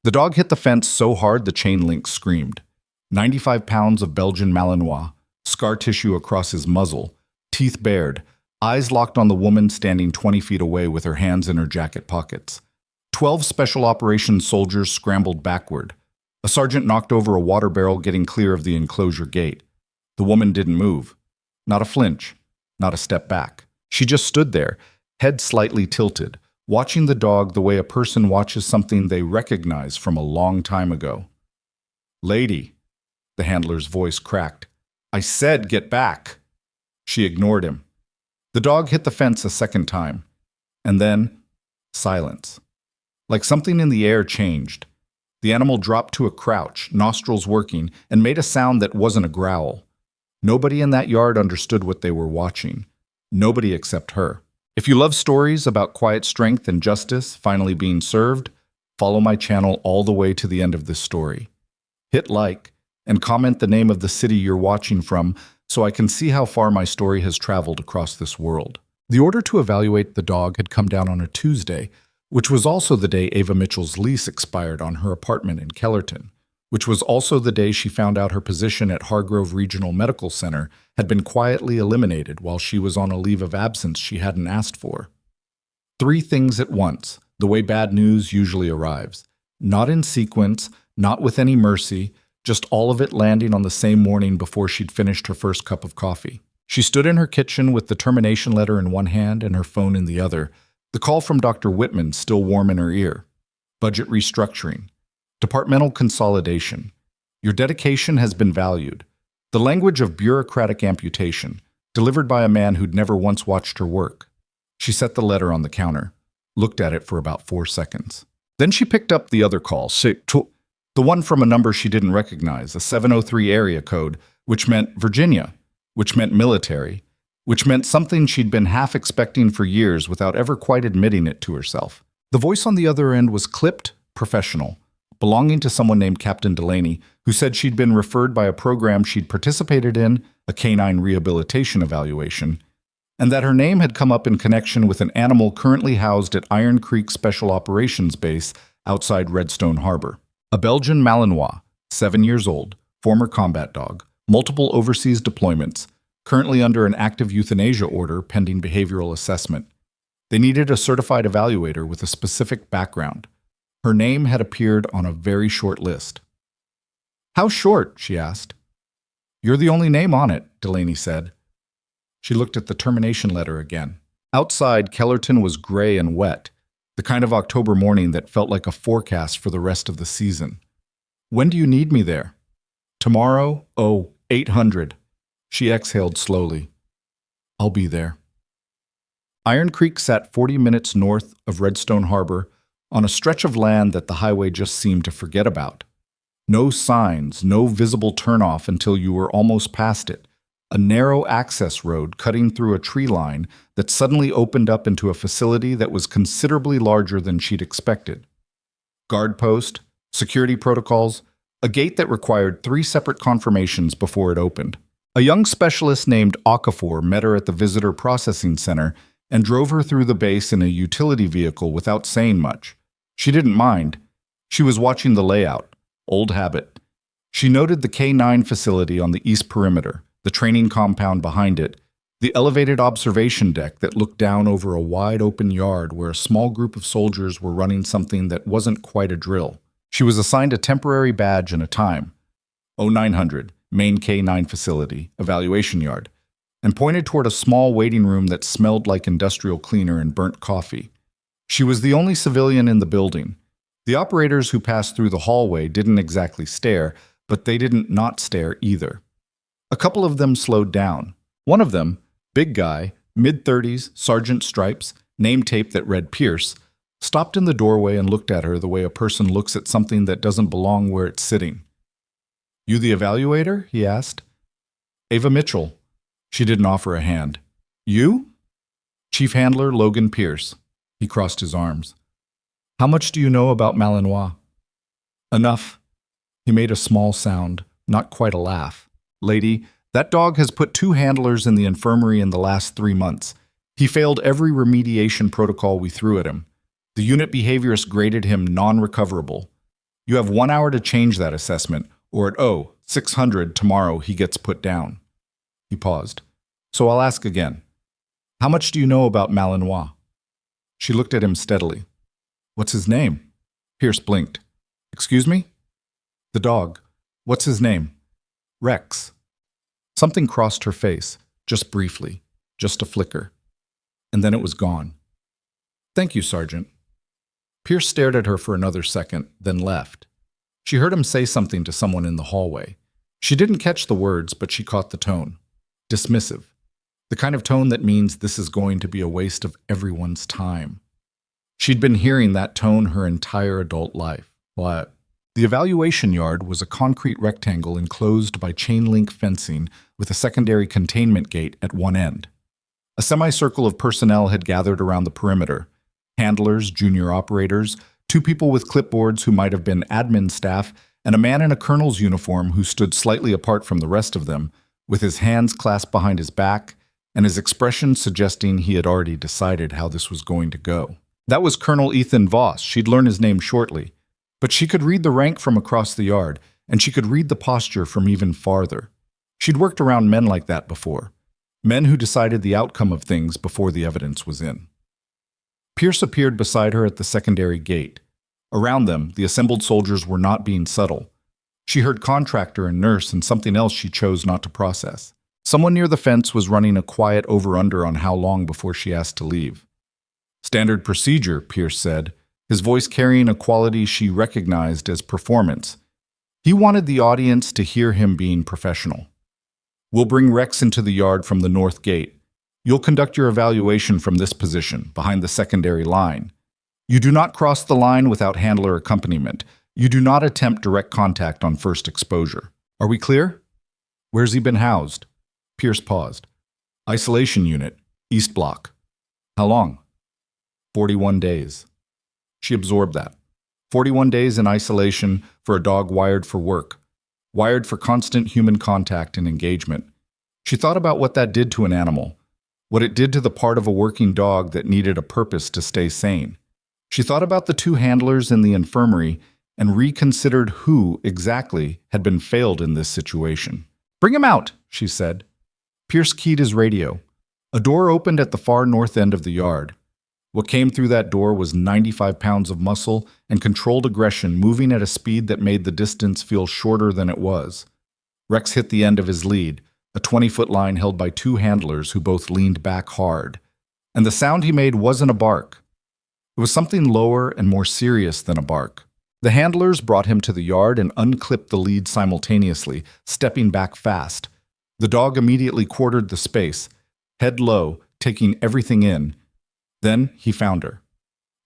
The dog hit the fence so hard the chain link screamed. 95 pounds of Belgian Malinois, scar tissue across his muzzle, teeth bared, eyes locked on the woman standing 20 feet away with her hands in her jacket pockets. 12 special operations soldiers scrambled backward. A sergeant knocked over a water barrel getting clear of the enclosure gate. The woman didn't move. Not a flinch. Not a step back. She just stood there, head slightly tilted, watching the dog the way a person watches something they recognize from a long time ago. "Lady," the handler's voice cracked. "I said get back." She ignored him. The dog hit the fence a second time. And then, silence. Like something in the air changed. The animal dropped to a crouch, nostrils working, and made a sound that wasn't a growl. Nobody in that yard understood what they were watching. Nobody except her. If you love stories about quiet strength and justice finally being served, follow my channel all the way to the end of this story. Hit like, and comment the name of the city you're watching from so I can see how far my story has traveled across this world. The order to evaluate the dog had come down on a Tuesday, which was also the day Ava Mitchell's lease expired on her apartment in Kellerton, which was also the day she found out her position at Hargrove Regional Medical Center had been quietly eliminated while she was on a leave of absence she hadn't asked for. 3 things at once, the way bad news usually arrives. Not in sequence, not with any mercy, just all of it landing on the same morning before she'd finished her first cup of coffee. She stood in her kitchen with the termination letter in one hand and her phone in the other, the call from Dr. Whitman still warm in her ear. Budget restructuring. Departmental consolidation. Your dedication has been valued. The language of bureaucratic amputation, delivered by a man who'd never once watched her work. She set the letter on the counter, looked at it for about 4 seconds. Then she picked up the other call, the one from a number she didn't recognize, a 703 area code, which meant Virginia, which meant military, which meant something she'd been half expecting for years without ever quite admitting it to herself. The voice on the other end was clipped, professional, belonging to someone named Captain Delaney, who said she'd been referred by a program she'd participated in, a canine rehabilitation evaluation, and that her name had come up in connection with an animal currently housed at Iron Creek Special Operations Base outside Redstone Harbor. A Belgian Malinois, 7 years old, former combat dog, multiple overseas deployments, currently under an active euthanasia order pending behavioral assessment. They needed a certified evaluator with a specific background. Her name had appeared on a very short list. "How short?" she asked. "You're the only name on it," Delaney said. She looked at the termination letter again. Outside, Kellerton was gray and wet, the kind of October morning that felt like a forecast for the rest of the season. "When do you need me there?" "Tomorrow? 800. She exhaled slowly. "I'll be there." Iron Creek sat 40 minutes north of Redstone Harbor on a stretch of land that the highway just seemed to forget about. No signs, no visible turnoff until you were almost past it. A narrow access road cutting through a tree line that suddenly opened up into a facility that was considerably larger than she'd expected. Guard post, security protocols, a gate that required 3 separate confirmations before it opened. A young specialist named Okafor met her at the Visitor Processing Center and drove her through the base in a utility vehicle without saying much. She didn't mind. She was watching the layout. Old habit. She noted the K9 facility on the east perimeter, the training compound behind it, the elevated observation deck that looked down over a wide-open yard where a small group of soldiers were running something that wasn't quite a drill. She was assigned a temporary badge and a time. 0900, main K9 facility, evaluation yard, and pointed toward a small waiting room that smelled like industrial cleaner and burnt coffee. She was the only civilian in the building. The operators who passed through the hallway didn't exactly stare, but they didn't not stare either. A couple of them slowed down. One of them, big guy, mid-30s, sergeant stripes, name tape that read Pierce, stopped in the doorway and looked at her the way a person looks at something that doesn't belong where it's sitting. "You the evaluator?" he asked. "Ava Mitchell." She didn't offer a hand. "You?" "Chief Handler Logan Pierce." He crossed his arms. "How much do you know about Malinois?" "Enough." He made a small sound, not quite a laugh. "Lady, that dog has put 2 handlers in the infirmary in the last 3 months. He failed every remediation protocol we threw at him. The unit behaviorist graded him non-recoverable. You have 1 hour to change that assessment, or at 600 tomorrow he gets put down. He paused. So I'll ask again. How much do you know about Malinois? She looked at him steadily. What's his name? Pierce blinked. Excuse me? The dog. What's his name? Rex. Something crossed her face, just briefly, just a flicker. And then it was gone. Thank you, Sergeant. Pierce stared at her for another second, then left. She heard him say something to someone in the hallway. She didn't catch the words, but she caught the tone. Dismissive. The kind of tone that means this is going to be a waste of everyone's time. She'd been hearing that tone her entire adult life. What? The evaluation yard was a concrete rectangle enclosed by chain-link fencing with a secondary containment gate at one end. A semicircle of personnel had gathered around the perimeter. Handlers, junior operators, 2 people with clipboards who might have been admin staff, and a man in a colonel's uniform who stood slightly apart from the rest of them, with his hands clasped behind his back, and his expression suggesting he had already decided how this was going to go. That was Colonel Ethan Voss. She'd learn his name shortly. But she could read the rank from across the yard, and she could read the posture from even farther. She'd worked around men like that before. Men who decided the outcome of things before the evidence was in. Pierce appeared beside her at the secondary gate. Around them, the assembled soldiers were not being subtle. She heard contractor and nurse and something else she chose not to process. Someone near the fence was running a quiet over-under on how long before she asked to leave. Standard procedure, Pierce said, his voice carrying a quality she recognized as performance. He wanted the audience to hear him being professional. We'll bring Rex into the yard from the north gate. You'll conduct your evaluation from this position, behind the secondary line. You do not cross the line without handler accompaniment. You do not attempt direct contact on first exposure. Are we clear? Where's he been housed? Pierce paused. Isolation unit, East Block. How long? 41 days. She absorbed that. 41 days in isolation for a dog wired for work, wired for constant human contact and engagement. She thought about what that did to an animal, what it did to the part of a working dog that needed a purpose to stay sane. She thought about the 2 handlers in the infirmary and reconsidered who exactly had been failed in this situation. Bring him out, she said. Pierce keyed his radio. A door opened at the far north end of the yard. What came through that door was 95 pounds of muscle and controlled aggression moving at a speed that made the distance feel shorter than it was. Rex hit the end of his lead, a 20-foot line held by 2 handlers who both leaned back hard. And the sound he made wasn't a bark. It was something lower and more serious than a bark. The handlers brought him to the yard and unclipped the lead simultaneously, stepping back fast. The dog immediately quartered the space, head low, taking everything in. Then he found her.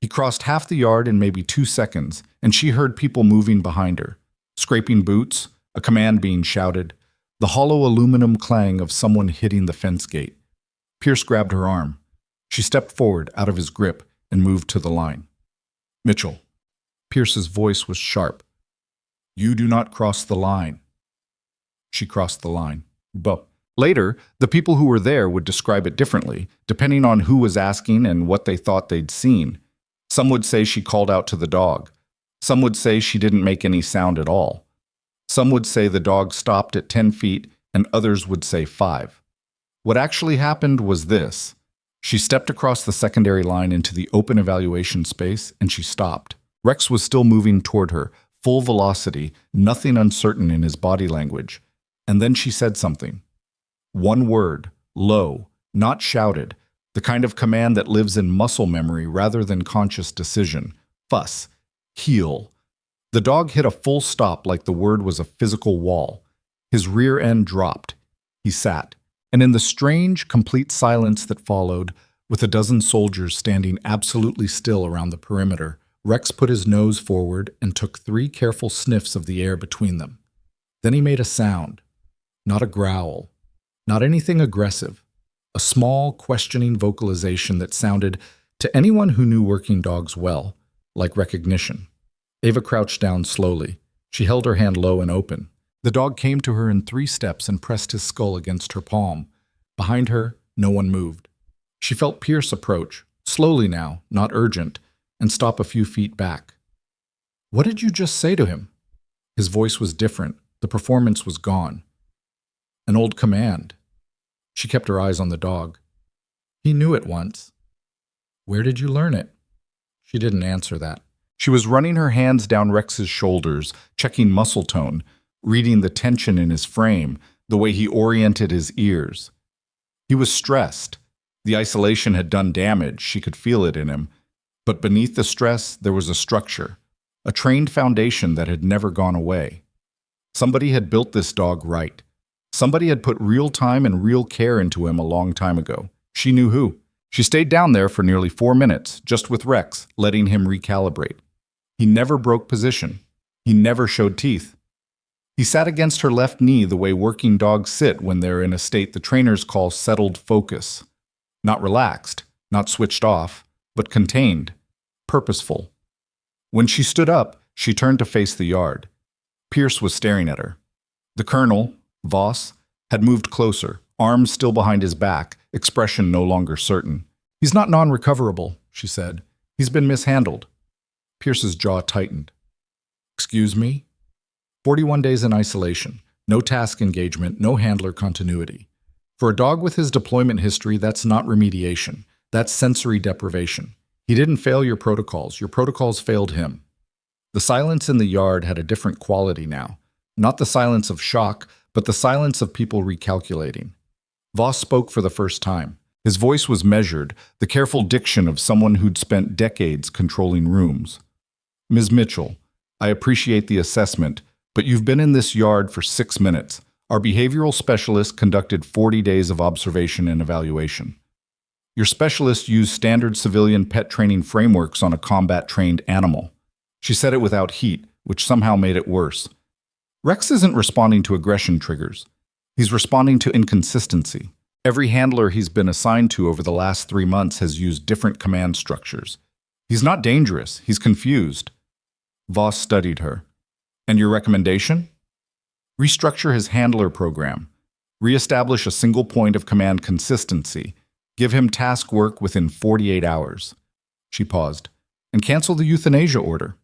He crossed half the yard in maybe 2 seconds, and she heard people moving behind her. Scraping boots, a command being shouted, the hollow aluminum clang of someone hitting the fence gate. Pierce grabbed her arm. She stepped forward out of his grip and moved to the line. Mitchell. Pierce's voice was sharp. You do not cross the line. She crossed the line. But later, the people who were there would describe it differently, depending on who was asking and what they thought they'd seen. Some would say she called out to the dog. Some would say she didn't make any sound at all. Some would say the dog stopped at 10 feet, and others would say 5. What actually happened was this. She stepped across the secondary line into the open evaluation space, and she stopped. Rex was still moving toward her, full velocity, nothing uncertain in his body language. And then she said something. One word, low, not shouted, the kind of command that lives in muscle memory rather than conscious decision. Fuss. Heel. The dog hit a full stop like the word was a physical wall. His rear end dropped. He sat. And in the strange, complete silence that followed, with a dozen soldiers standing absolutely still around the perimeter, Rex put his nose forward and took 3 careful sniffs of the air between them. Then he made a sound. Not a growl. Not anything aggressive. A small, questioning vocalization that sounded, to anyone who knew working dogs well, like recognition. Ava crouched down slowly. She held her hand low and open. The dog came to her in 3 steps and pressed his skull against her palm. Behind her, no one moved. She felt Pierce approach, slowly now, not urgent, and stop a few feet back. What did you just say to him? His voice was different. The performance was gone. An old command. She kept her eyes on the dog. He knew it once. Where did you learn it? She didn't answer that. She was running her hands down Rex's shoulders, checking muscle tone, reading the tension in his frame, the way he oriented his ears. He was stressed. The isolation had done damage. She could feel it in him. But beneath the stress, there was a structure, a trained foundation that had never gone away. Somebody had built this dog right. Somebody had put real time and real care into him a long time ago. She knew who. She stayed down there for nearly 4 minutes, just with Rex, letting him recalibrate. He never broke position. He never showed teeth. He sat against her left knee the way working dogs sit when they're in a state the trainers call settled focus. Not relaxed, not switched off, but contained, purposeful. When she stood up, she turned to face the yard. Pierce was staring at her. The colonel, Voss, had moved closer, arms still behind his back, expression no longer certain. He's not non-recoverable, she said. He's been mishandled. Pierce's jaw tightened. Excuse me? 41 days in isolation, no task engagement, no handler continuity. For a dog with his deployment history, that's not remediation. That's sensory deprivation. He didn't fail your protocols failed him. The silence in the yard had a different quality now. Not the silence of shock, but the silence of people recalculating. Voss spoke for the first time. His voice was measured, the careful diction of someone who'd spent decades controlling rooms. Ms. Mitchell, I appreciate the assessment, but you've been in this yard for 6 minutes. Our behavioral specialist conducted 40 days of observation and evaluation. Your specialist used standard civilian pet training frameworks on a combat-trained animal. She said it without heat, which somehow made it worse. Rex isn't responding to aggression triggers. He's responding to inconsistency. Every handler he's been assigned to over the last 3 months has used different command structures. He's not dangerous. He's confused. Voss studied her. And your recommendation? Restructure his handler program. Reestablish a single point of command consistency. Give him task work within 48 hours. She paused. And cancel the euthanasia order.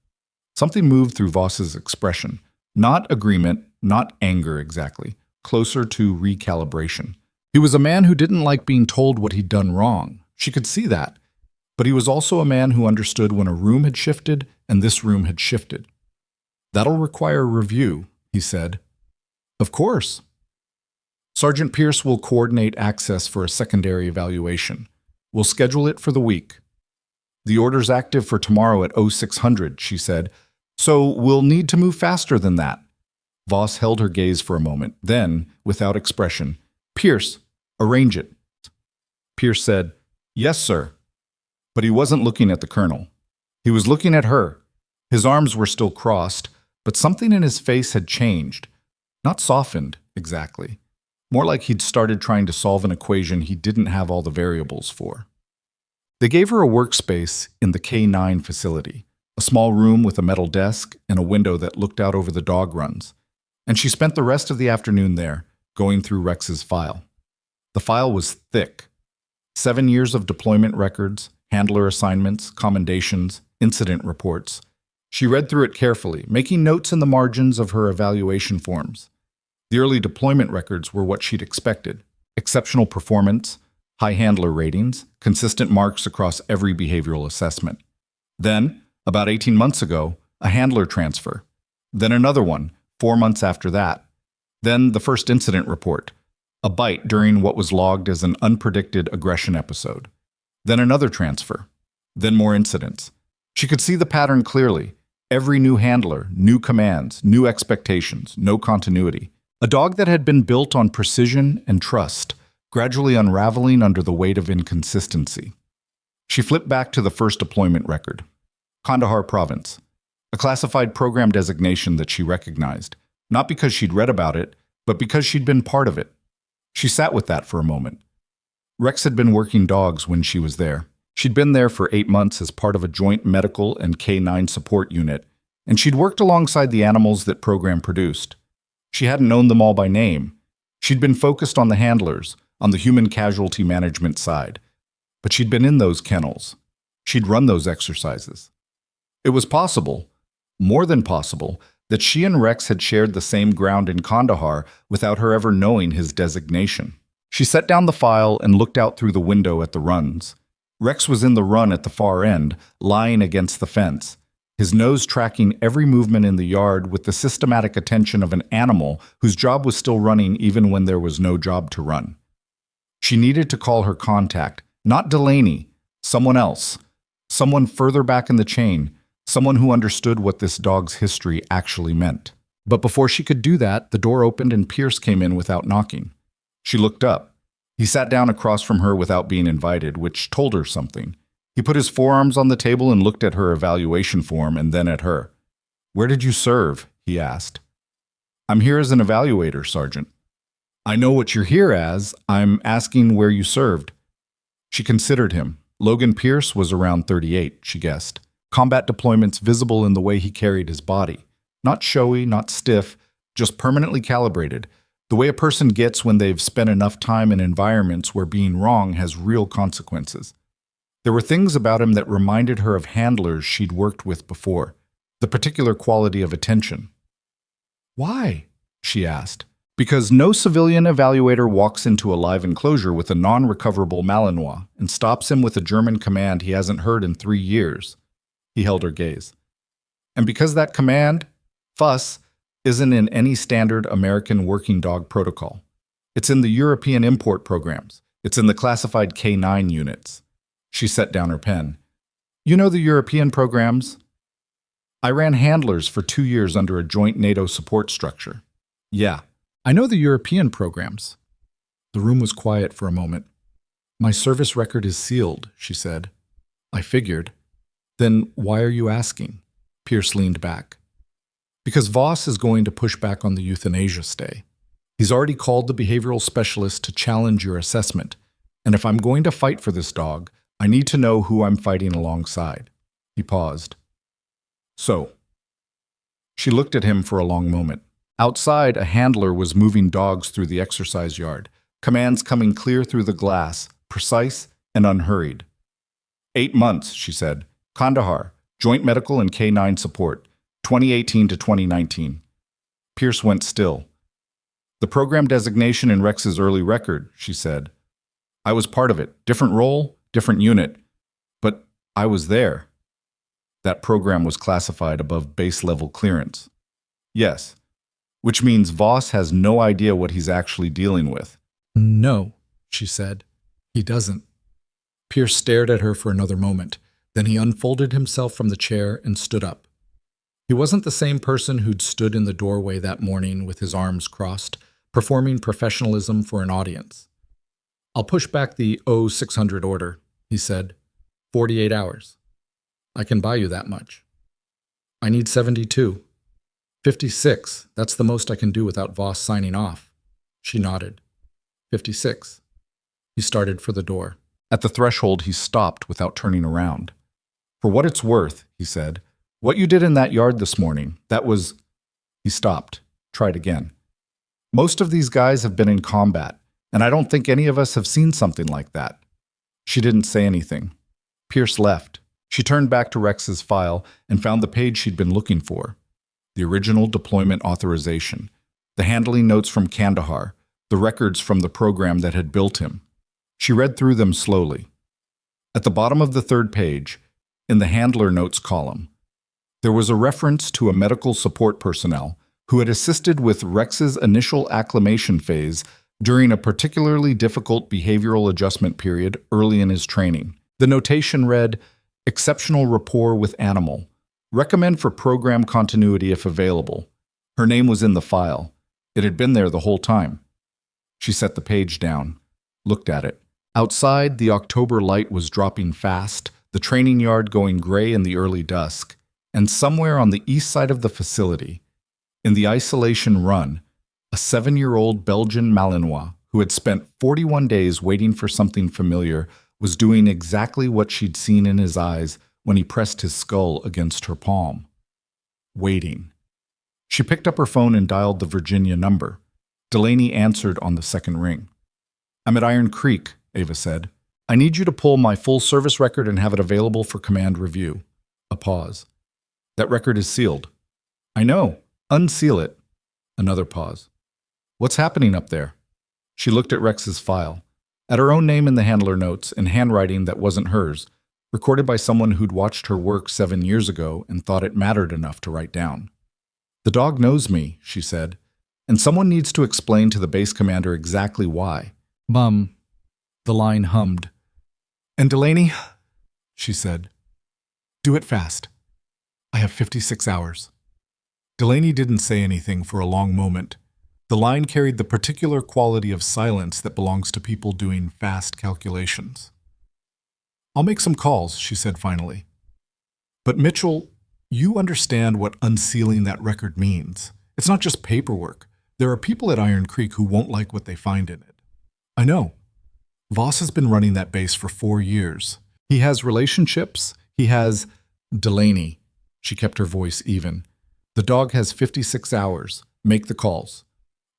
Something moved through Voss's expression. Not agreement, not anger exactly. Closer to recalibration. He was a man who didn't like being told what he'd done wrong. She could see that. But he was also a man who understood when a room had shifted and this room had shifted. That'll require review, he said. Of course. Sergeant Pierce will coordinate access for a secondary evaluation. We'll schedule it for the week. The order's active for tomorrow at 0600, she said. So we'll need to move faster than that. Voss held her gaze for a moment. Then, without expression, Pierce, arrange it. Pierce said, Yes, sir. But he wasn't looking at the colonel. He was looking at her. His arms were still crossed, but something in his face had changed. Not softened, exactly. More like he'd started trying to solve an equation he didn't have all the variables for. They gave her a workspace in the K9 facility, a small room with a metal desk and a window that looked out over the dog runs. And she spent the rest of the afternoon there, going through Rex's file. The file was thick. 7 years of deployment records, handler assignments, commendations, incident reports. She read through it carefully, making notes in the margins of her evaluation forms. The early deployment records were what she'd expected. Exceptional performance, high handler ratings, consistent marks across every behavioral assessment. Then, about 18 months ago, a handler transfer. Then another one, 4 months after that. Then the first incident report, a bite during what was logged as an unpredicted aggression episode. Then another transfer. Then more incidents. She could see the pattern clearly. Every new handler, new commands, new expectations, no continuity. A dog that had been built on precision and trust, gradually unraveling under the weight of inconsistency. She flipped back to the first deployment record. Kandahar Province. A classified program designation that she recognized, not because she'd read about it, but because she'd been part of it. She sat with that for a moment. Rex had been working dogs when she was there. She'd been there for 8 months as part of a joint medical and K9 support unit, and she'd worked alongside the animals that program produced. She hadn't known them all by name. She'd been focused on the handlers, on the human casualty management side. But she'd been in those kennels. She'd run those exercises. It was possible, More than possible that she and Rex had shared the same ground in Kandahar without her ever knowing his designation. She set down the file and looked out through the window at the runs. Rex was in the run at the far end, lying against the fence, his nose tracking every movement in the yard with the systematic attention of an animal whose job was still running even when there was no job to run. She needed to call her contact, not Delaney, someone else, someone further back in the chain, someone who understood what this dog's history actually meant. But before she could do that, the door opened and Pierce came in without knocking. She looked up. He sat down across from her without being invited, which told her something. He put his forearms on the table and looked at her evaluation form and then at her. "Where did you serve?" he asked. "I'm here as an evaluator, Sergeant." "I know what you're here as. I'm asking where you served." She considered him. Logan Pierce was around 38, she guessed. Combat deployments visible in the way he carried his body. Not showy, not stiff, just permanently calibrated. The way a person gets when they've spent enough time in environments where being wrong has real consequences. There were things about him that reminded her of handlers she'd worked with before, the particular quality of attention. "Why?" she asked. "Because no civilian evaluator walks into a live enclosure with a non-recoverable Malinois and stops him with a German command he hasn't heard in 3 years. He held her gaze. "And because that command, fuss, isn't in any standard American working dog protocol. It's in the European import programs. It's in the classified K9 units." She set down her pen. "You know the European programs?" "I ran handlers for 2 years under a joint NATO support structure." "Yeah, I know the European programs." The room was quiet for a moment. "My service record is sealed," she said. "I figured." "Then why are you asking?" Pierce leaned back. "Because Voss is going to push back on the euthanasia stay. He's already called the behavioral specialist to challenge your assessment. And if I'm going to fight for this dog, I need to know who I'm fighting alongside." He paused. "So?" She looked at him for a long moment. Outside, a handler was moving dogs through the exercise yard, commands coming clear through the glass, precise and unhurried. 8 months, she said. Kandahar, joint medical and K9 support, 2018 to 2019. Pierce went still. "The program designation in Rex's early record," she said. "I was part of it. Different role, different unit. But I was there." "That program was classified above base-level clearance." "Yes. Which means Voss has no idea what he's actually dealing with." "No," she said. "He doesn't." Pierce stared at her for another moment. Then he unfolded himself from the chair and stood up. He wasn't the same person who'd stood in the doorway that morning with his arms crossed, performing professionalism for an audience. "I'll push back the 0600 order," he said. 48 hours. I can buy you that much." "I need 72. 56. That's the most I can do without Voss signing off." She nodded. 56. He started for the door. At the threshold, he stopped without turning around. "For what it's worth," he said, "what you did in that yard this morning, that was—" He stopped, tried again. "Most of these guys have been in combat, and I don't think any of us have seen something like that." She didn't say anything. Pierce left. She turned back to Rex's file and found the page she'd been looking for. The original deployment authorization, the handling notes from Kandahar, the records from the program that had built him. She read through them slowly. At the bottom of the third page, in the handler notes column, there was a reference to a medical support personnel who had assisted with Rex's initial acclimation phase during a particularly difficult behavioral adjustment period early in his training. The notation read, "Exceptional rapport with animal. Recommend for program continuity if available." Her name was in the file. It had been there the whole time. She set the page down, looked at it. Outside, the October light was dropping fast, the training yard going gray in the early dusk, and somewhere on the east side of the facility, in the isolation run, a 7-year-old Belgian Malinois who had spent 41 days waiting for something familiar was doing exactly what she'd seen in his eyes when he pressed his skull against her palm. Waiting. She picked up her phone and dialed the Virginia number. Delaney answered on the second ring. "I'm at Iron Creek," Ava said. "I need you to pull my full service record and have it available for command review." A pause. That record is sealed. I know. Unseal it. Another pause. What's happening up there? She looked at Rex's file, at her own name in the handler notes in handwriting that wasn't hers, recorded by someone who'd watched her work 7 years ago and thought it mattered enough to write down. The dog knows me, she said, and someone needs to explain to the base commander exactly why. Mum, the line hummed. And Delaney, she said, do it fast. I have 56 hours. Delaney didn't say anything for a long moment. The line carried the particular quality of silence that belongs to people doing fast calculations. I'll make some calls, she said finally. But Mitchell, you understand what unsealing that record means. It's not just paperwork. There are people at Iron Creek who won't like what they find in it. I know. Voss has been running that base for 4 years. He has relationships. He has Delaney. She kept her voice even. The dog has 56 hours. Make the calls.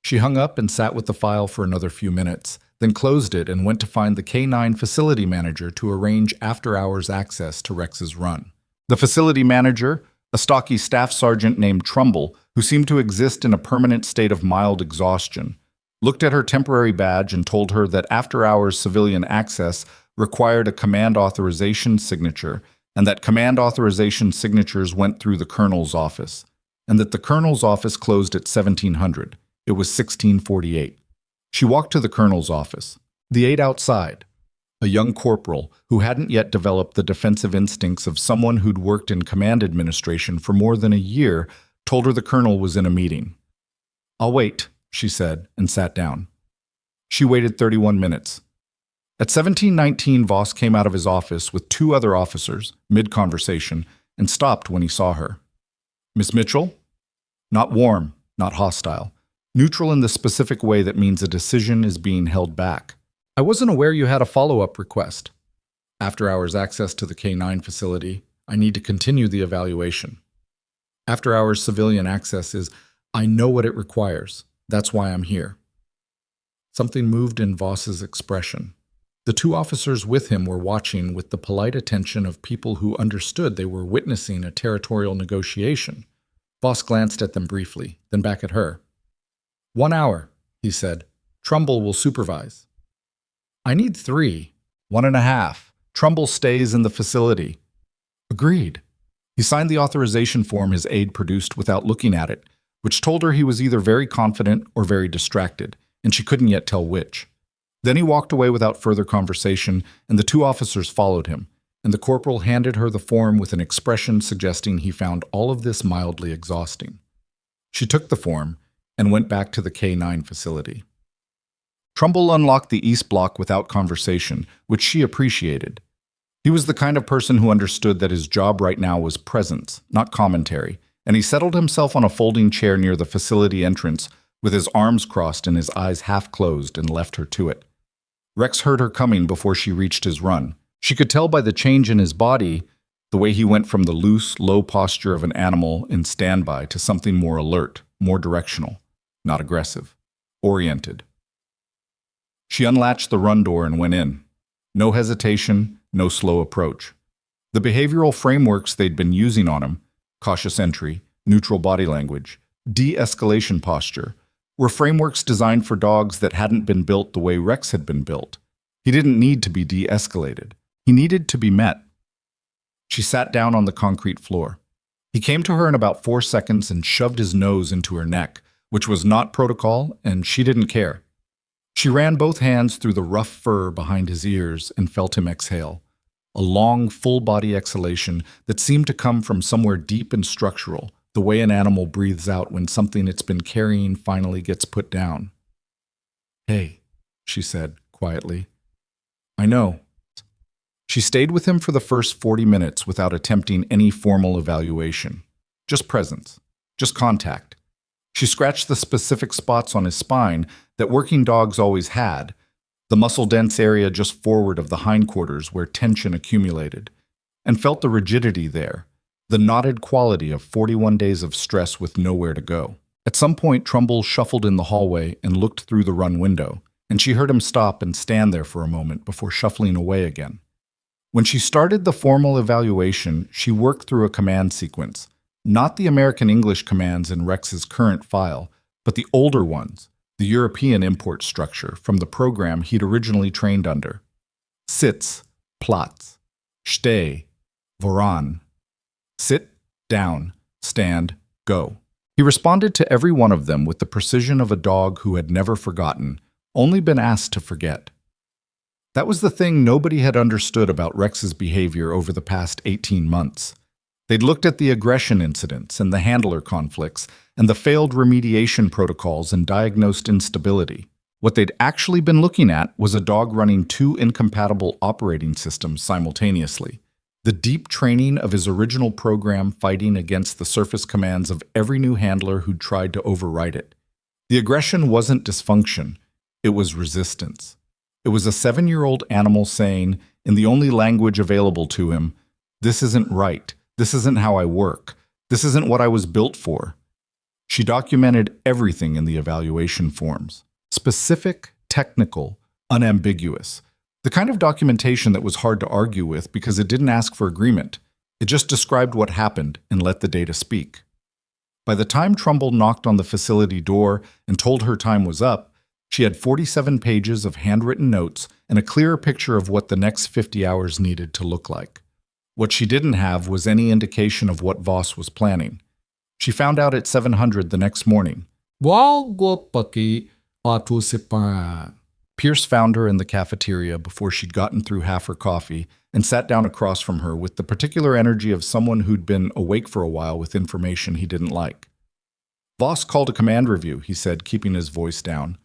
She hung up and sat with the file for another few minutes, then closed it and went to find the K9 facility manager to arrange after-hours access to Rex's run. The facility manager, a stocky staff sergeant named Trumbull, who seemed to exist in a permanent state of mild exhaustion, looked at her temporary badge and told her that after-hours civilian access required a command authorization signature, and that command authorization signatures went through the colonel's office, and that the colonel's office closed at 1700. It was 1648. She walked to the colonel's office. The aide outside, a young corporal who hadn't yet developed the defensive instincts of someone who'd worked in command administration for more than a year, told her the colonel was in a meeting. I'll wait, she said, and sat down. She waited 31 minutes. At 1719, Voss came out of his office with 2 other officers, mid-conversation, and stopped when he saw her. Miss Mitchell? Not warm, not hostile. Neutral in the specific way that means a decision is being held back. I wasn't aware you had a follow-up request. After-hours access to the K9 facility. I need to continue the evaluation. After-hours civilian access is, I know what it requires. That's why I'm here. Something moved in Voss's expression. The 2 officers with him were watching with the polite attention of people who understood they were witnessing a territorial negotiation. Voss glanced at them briefly, then back at her. 1 hour, he said. Trumbull will supervise. I need 3. 1.5. Trumbull stays in the facility. Agreed. He signed the authorization form his aide produced without looking at it, which told her he was either very confident or very distracted, and she couldn't yet tell which. Then he walked away without further conversation, and the 2 officers followed him, and the corporal handed her the form with an expression suggesting he found all of this mildly exhausting. She took the form and went back to the K9 facility. Trumbull unlocked the East Block without conversation, which she appreciated. He was the kind of person who understood that his job right now was presence, not commentary, and he settled himself on a folding chair near the facility entrance with his arms crossed and his eyes half closed and left her to it. Rex heard her coming before she reached his run. She could tell by the change in his body, the way he went from the loose, low posture of an animal in standby to something more alert, more directional. Not aggressive. Oriented. She unlatched the run door and went in. No hesitation, no slow approach. The behavioral frameworks they'd been using on him, cautious entry, neutral body language, de-escalation posture, were frameworks designed for dogs that hadn't been built the way Rex had been built. He didn't need to be de-escalated. He needed to be met. She sat down on the concrete floor. He came to her in about 4 seconds and shoved his nose into her neck, which was not protocol, and she didn't care. She ran both hands through the rough fur behind his ears and felt him exhale, a long, full-body exhalation that seemed to come from somewhere deep and structural, the way an animal breathes out when something it's been carrying finally gets put down. Hey, she said quietly. I know. She stayed with him for the first 40 minutes without attempting any formal evaluation. Just presence. Just contact. She scratched the specific spots on his spine that working dogs always had, the muscle-dense area just forward of the hindquarters where tension accumulated, and felt the rigidity there, the knotted quality of 41 days of stress with nowhere to go. At some point, Trumbull shuffled in the hallway and looked through the run window, and she heard him stop and stand there for a moment before shuffling away again. When she started the formal evaluation, she worked through a command sequence, Not the American English commands in Rex's current file, but the older ones, the European import structure from the program he'd originally trained under. Sitz, Platz, Steh, Voran. Sit, down, stand, go. He responded to every one of them with the precision of a dog who had never forgotten, only been asked to forget. That was the thing nobody had understood about Rex's behavior over the past 18 months. They'd looked at the aggression incidents and the handler conflicts and the failed remediation protocols and diagnosed instability. What they'd actually been looking at was a dog running two incompatible operating systems simultaneously. The deep training of his original program fighting against the surface commands of every new handler who'd tried to override it. The aggression wasn't dysfunction, it was resistance. It was a 7-year-old animal saying, in the only language available to him, "This isn't right. This isn't how I work. This isn't what I was built for." She documented everything in the evaluation forms. Specific, technical, unambiguous. The kind of documentation that was hard to argue with because it didn't ask for agreement. It just described what happened and let the data speak. By the time Trumbull knocked on the facility door and told her time was up, she had 47 pages of handwritten notes and a clearer picture of what the next 50 hours needed to look like. What she didn't have was any indication of what Voss was planning. She found out at 700 the next morning. Pierce found her in the cafeteria before she'd gotten through half her coffee and sat down across from her with the particular energy of someone who'd been awake for a while with information he didn't like. "Voss called a command review," he said, keeping his voice down.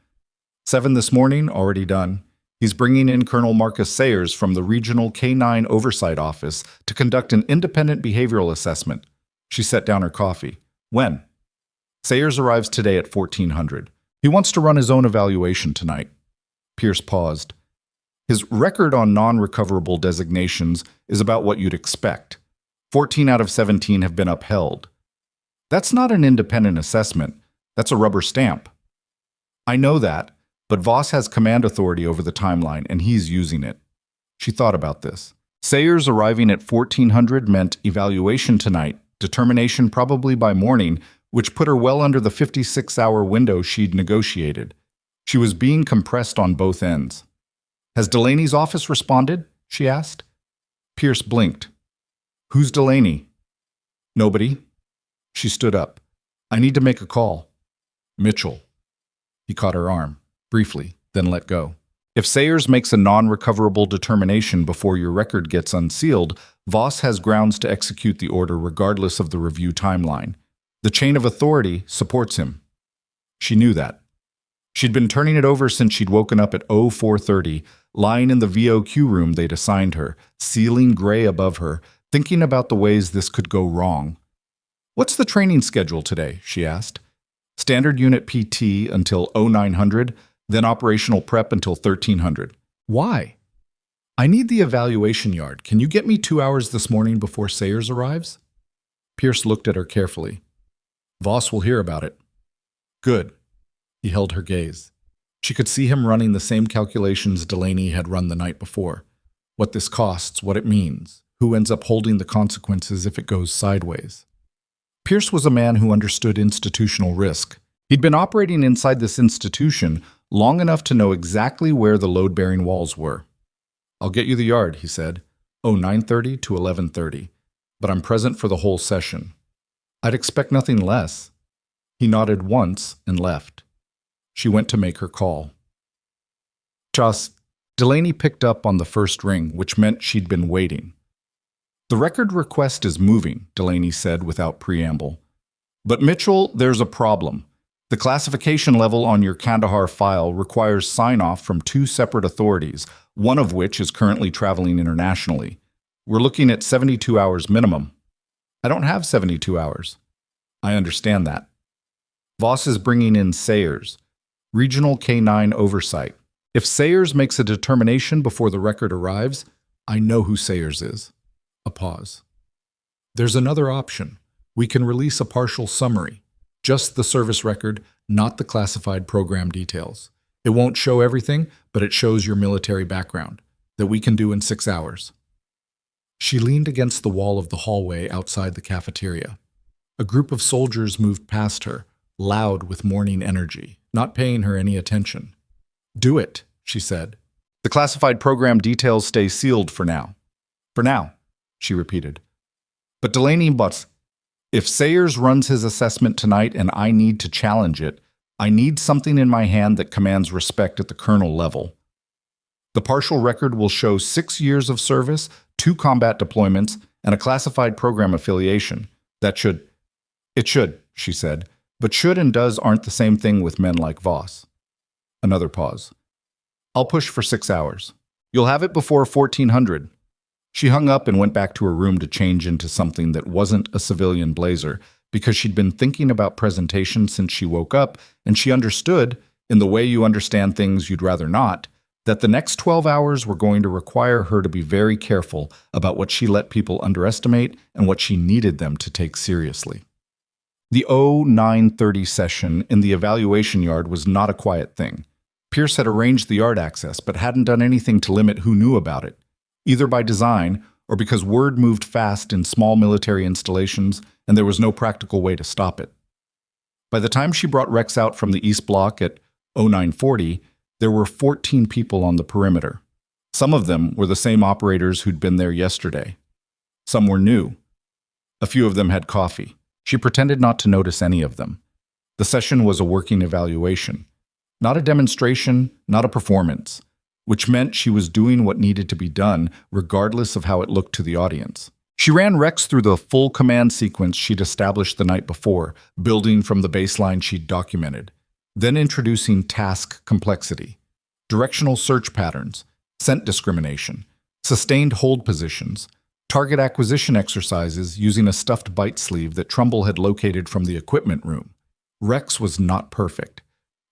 7 this morning, already done. He's bringing in Colonel Marcus Sayers from the Regional K9 Oversight Office to conduct an independent behavioral assessment. She set down her coffee. "When?" "Sayers arrives today at 1400. He wants to run his own evaluation tonight." Pierce paused. His record on non-recoverable designations is about what you'd expect. 14 out of 17 have been upheld. That's not an independent assessment. That's a rubber stamp. "I know that, but Voss has command authority over the timeline, and he's using it." She thought about this. Sayers arriving at 1400 meant evaluation tonight, determination probably by morning, which put her well under the 56-hour window she'd negotiated. She was being compressed on both ends. "Has Delaney's office responded?" she asked. Pierce blinked. "Who's Delaney?" "Nobody." She stood up. "I need to make a call." "Mitchell." He caught her arm, briefly, then let go. "If Sayers makes a non-recoverable determination before your record gets unsealed, Voss has grounds to execute the order regardless of the review timeline. The chain of authority supports him." She knew that. She'd been turning it over since she'd woken up at 0430, lying in the VOQ room they'd assigned her, ceiling gray above her, thinking about the ways this could go wrong. "What's the training schedule today?" she asked. "Standard unit PT until 0900, then operational prep until 1300. "Why?" "I need the evaluation yard. Can you get me 2 hours this morning before Sayers arrives?" Pierce looked at her carefully. "Voss will hear about it." "Good." He held her gaze. She could see him running the same calculations Delaney had run the night before. What this costs, what it means, who ends up holding the consequences if it goes sideways. Pierce was a man who understood institutional risk. He'd been operating inside this institution long enough to know exactly where the load-bearing walls were. "I'll get you the yard," he said. 9:30 to 11:30, but I'm present for the whole session." "I'd expect nothing less." He nodded once and left. She went to make her call. Just, Delaney picked up on the first ring, which meant she'd been waiting. "The record request is moving," Delaney said without preamble. "But Mitchell, there's a problem. The classification level on your Kandahar file requires sign-off from 2 separate authorities, one of which is currently traveling internationally. We're looking at 72 hours minimum." "I don't have 72 hours. "I understand that." "Voss is bringing in Sayers. Regional K9 Oversight. If Sayers makes a determination before the record arrives, I know who Sayers is." A pause. "There's another option. We can release a partial summary. Just the service record, not the classified program details. It won't show everything, but it shows your military background. That we can do in 6 hours." She leaned against the wall of the hallway outside the cafeteria. A group of soldiers moved past her, loud with morning energy, not paying her any attention. "Do it," she said. "The classified program details stay sealed for now." "For now," she repeated. "But Delaney, if Sayers runs his assessment tonight and I need to challenge it, I need something in my hand that commands respect at the colonel level. The partial record will show 6 years of service, 2 combat deployments, and a classified program affiliation. It should, she said, but should and does aren't the same thing with men like Voss." Another pause. "I'll push for 6 hours. You'll have it before 1400. She hung up and went back to her room to change into something that wasn't a civilian blazer, because she'd been thinking about presentation since she woke up, and she understood, in the way you understand things you'd rather not, that the next 12 hours were going to require her to be very careful about what she let people underestimate and what she needed them to take seriously. The 0930 session in the evaluation yard was not a quiet thing. Pierce had arranged the yard access, but hadn't done anything to limit who knew about it, either by design or because word moved fast in small military installations and there was no practical way to stop it. By the time she brought Rex out from the East Block at 0940, there were 14 people on the perimeter. Some of them were the same operators who'd been there yesterday. Some were new. A few of them had coffee. She pretended not to notice any of them. The session was a working evaluation. Not a demonstration, not a performance, which meant she was doing what needed to be done, regardless of how it looked to the audience. She ran Rex through the full command sequence she'd established the night before, building from the baseline she'd documented, then introducing task complexity, directional search patterns, scent discrimination, sustained hold positions, target acquisition exercises using a stuffed bite sleeve that Trumbull had located from the equipment room. Rex was not perfect.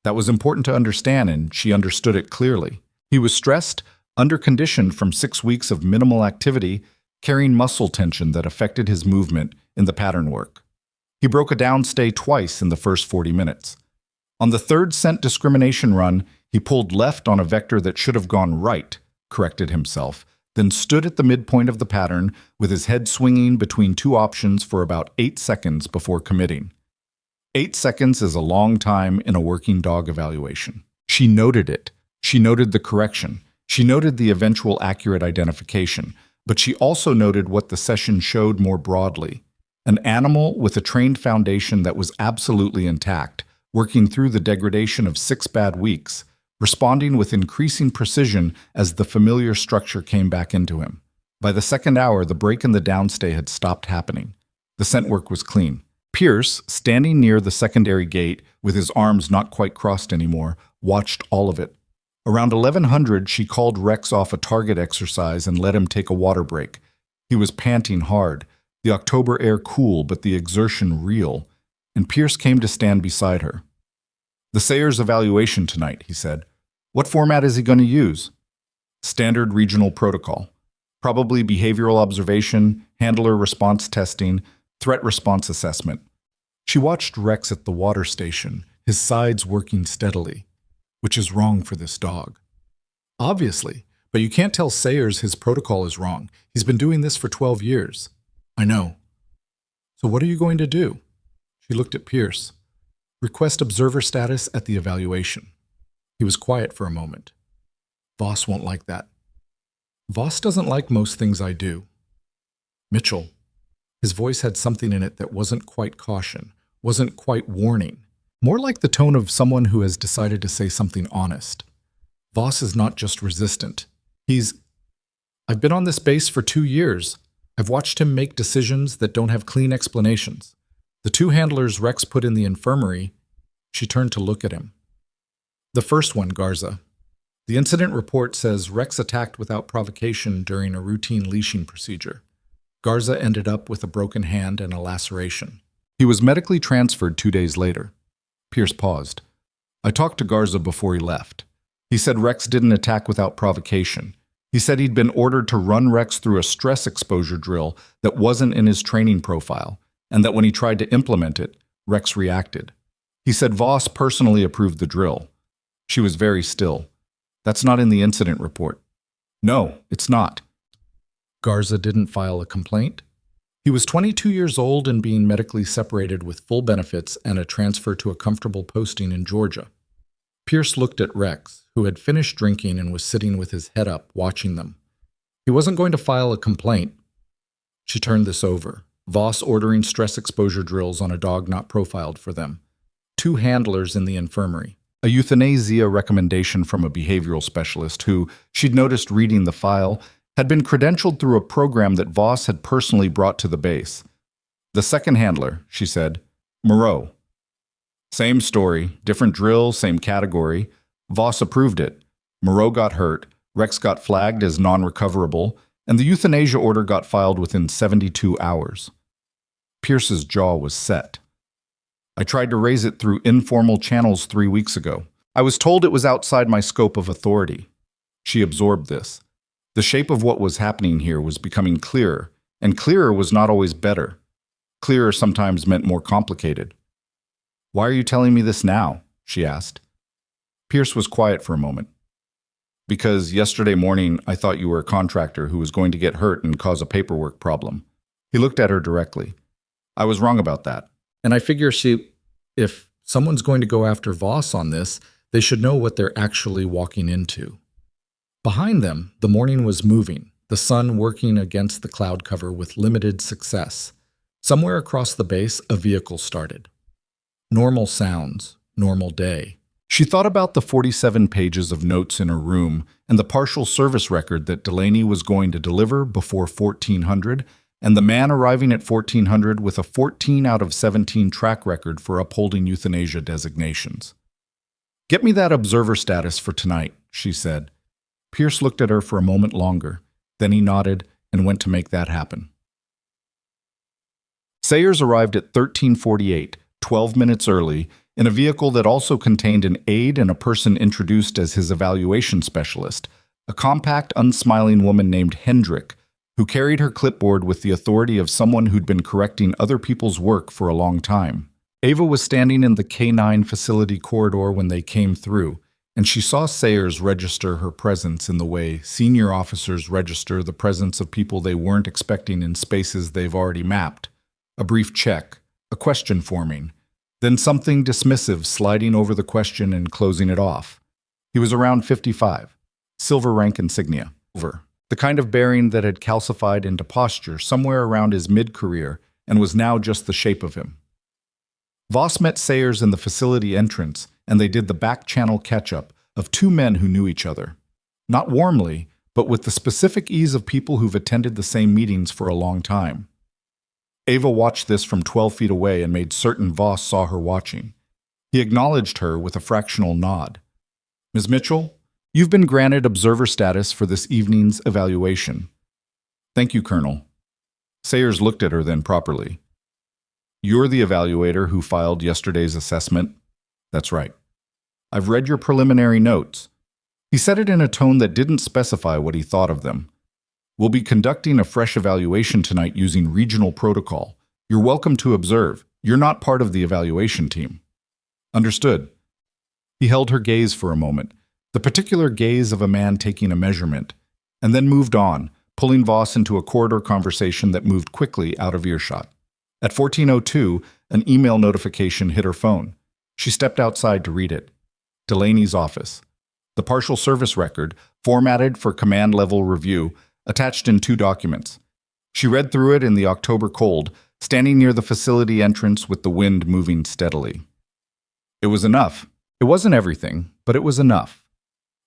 That was important to understand, and she understood it clearly. He was stressed, under-conditioned from 6 weeks of minimal activity, carrying muscle tension that affected his movement in the pattern work. He broke a downstay twice in the first 40 minutes. On the third scent discrimination run, he pulled left on a vector that should have gone right, corrected himself, then stood at the midpoint of the pattern with his head swinging between 2 options for about 8 seconds before committing. 8 seconds is a long time in a working dog evaluation. She noted it. She noted the correction. She noted the eventual accurate identification. But she also noted what the session showed more broadly. An animal with a trained foundation that was absolutely intact, working through the degradation of 6 bad weeks, responding with increasing precision as the familiar structure came back into him. By the second hour, the break in the downstay had stopped happening. The scent work was clean. Pierce, standing near the secondary gate, with his arms not quite crossed anymore, watched all of it. Around 1100, she called Rex off a target exercise and let him take a water break. He was panting hard, the October air cool but the exertion real, and Pierce came to stand beside her. "The Sayers evaluation tonight," he said. "What format is he going to use?" "Standard regional protocol. Probably behavioral observation, handler response testing, threat response assessment." She watched Rex at the water station, his sides working steadily. "Which is wrong for this dog." "Obviously, but you can't tell Sayers his protocol is wrong. He's been doing this for 12 years. "I know." "So what are you going to do?" She looked at Pierce. "Request observer status at the evaluation." He was quiet for a moment. "Voss won't like that." "Voss doesn't like most things I do." "Mitchell." His voice had something in it that wasn't quite caution, wasn't quite warning. More like the tone of someone who has decided to say something honest. "Voss is not just resistant. I've been on this base for 2 years. I've watched him make decisions that don't have clean explanations. The 2 handlers Rex put in the infirmary," she turned to look at him. "The first one, Garza. The incident report says Rex attacked without provocation during a routine leashing procedure. Garza ended up with a broken hand and a laceration. He was medically transferred 2 days later." Pierce paused. "I talked to Garza before he left. He said Rex didn't attack without provocation. He said he'd been ordered to run Rex through a stress exposure drill that wasn't in his training profile, and that when he tried to implement it, Rex reacted. He said Voss personally approved the drill." She was very still. "That's not in the incident report." "No, it's not." "Garza didn't file a complaint?" He was 22 years old and being medically separated with full benefits and a transfer to a comfortable posting in Georgia. Pierce looked at Rex, who had finished drinking and was sitting with his head up, watching them. He wasn't going to file a complaint. She turned this over. Voss ordering stress exposure drills on a dog not profiled for them. 2 handlers in the infirmary. A euthanasia recommendation from a behavioral specialist who, she'd noticed reading the file, had been credentialed through a program that Voss had personally brought to the base. The second handler, she said, Moreau. Same story, different drill, same category. Voss approved it. Moreau got hurt, Rex got flagged as non-recoverable, and the euthanasia order got filed within 72 hours. Pierce's jaw was set. I tried to raise it through informal channels 3 weeks ago. I was told it was outside my scope of authority. She absorbed this. The shape of what was happening here was becoming clearer, and clearer was not always better. Clearer sometimes meant more complicated. Why are you telling me this now? She asked. Pierce was quiet for a moment. Because yesterday morning I thought you were a contractor who was going to get hurt and cause a paperwork problem. He looked at her directly. I was wrong about that. And I figure if someone's going to go after Voss on this, they should know what they're actually walking into. Behind them, the morning was moving, the sun working against the cloud cover with limited success. Somewhere across the base, a vehicle started. Normal sounds, normal day. She thought about the 47 pages of notes in her room and the partial service record that Delaney was going to deliver before 1400, and the man arriving at 1400 with a 14 out of 17 track record for upholding euthanasia designations. Get me that observer status for tonight, she said. Pierce looked at her for a moment longer. Then he nodded and went to make that happen. Sayers arrived at 1348, 12 minutes early, in a vehicle that also contained an aide and a person introduced as his evaluation specialist, a compact, unsmiling woman named Hendrick, who carried her clipboard with the authority of someone who'd been correcting other people's work for a long time. Ava was standing in the K9 facility corridor when they came through, and she saw Sayers register her presence in the way senior officers register the presence of people they weren't expecting in spaces they've already mapped. A brief check, a question forming, then something dismissive sliding over the question and closing it off. He was around 55, silver rank insignia, over, the kind of bearing that had calcified into posture somewhere around his mid-career and was now just the shape of him. Voss met Sayers in the facility entrance, and they did the back-channel catch-up of 2 men who knew each other. Not warmly, but with the specific ease of people who've attended the same meetings for a long time. Ava watched this from 12 feet away and made certain Voss saw her watching. He acknowledged her with a fractional nod. Ms. Mitchell, you've been granted observer status for this evening's evaluation. Thank you, Colonel. Sayers looked at her then properly. You're the evaluator who filed yesterday's assessment? That's right. I've read your preliminary notes. He said it in a tone that didn't specify what he thought of them. We'll be conducting a fresh evaluation tonight using regional protocol. You're welcome to observe. You're not part of the evaluation team. Understood. He held her gaze for a moment, the particular gaze of a man taking a measurement, and then moved on, pulling Voss into a corridor conversation that moved quickly out of earshot. At 14:02, an email notification hit her phone. She stepped outside to read it. Delaney's office. The partial service record, formatted for command-level review, attached in 2 documents. She read through it in the October cold, standing near the facility entrance with the wind moving steadily. It was enough. It wasn't everything, but it was enough.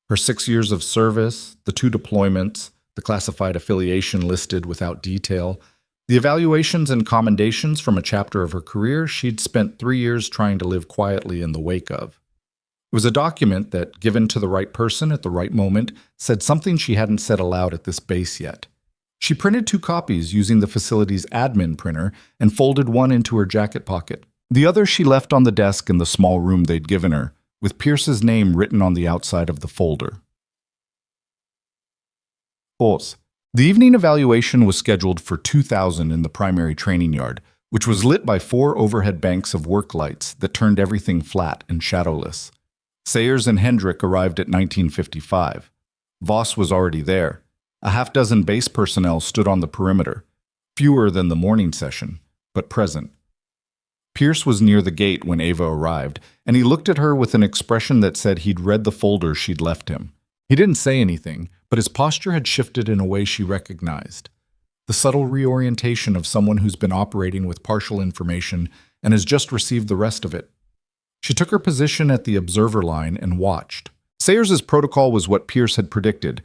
Her 6 years of service, the 2 deployments, the classified affiliation listed without detail, the evaluations and commendations from a chapter of her career she'd spent 3 years trying to live quietly in the wake of. It was a document that, given to the right person at the right moment, said something she hadn't said aloud at this base yet. She printed 2 copies using the facility's admin printer and folded one into her jacket pocket. The other she left on the desk in the small room they'd given her, with Pierce's name written on the outside of the folder. Pause. The evening evaluation was scheduled for 2000 in the primary training yard, which was lit by 4 overhead banks of work lights that turned everything flat and shadowless. Sayers and Hendrick arrived at 1955. Voss was already there. A half-dozen base personnel stood on the perimeter. fewer than the morning session, but present. Pierce was near the gate when Ava arrived, and he looked at her with an expression that said he'd read the folder she'd left him. He didn't say anything, but his posture had shifted in a way she recognized. The subtle reorientation of someone who's been operating with partial information and has just received the rest of it. She took her position at the observer line and watched. Sayers's protocol was what Pierce had predicted.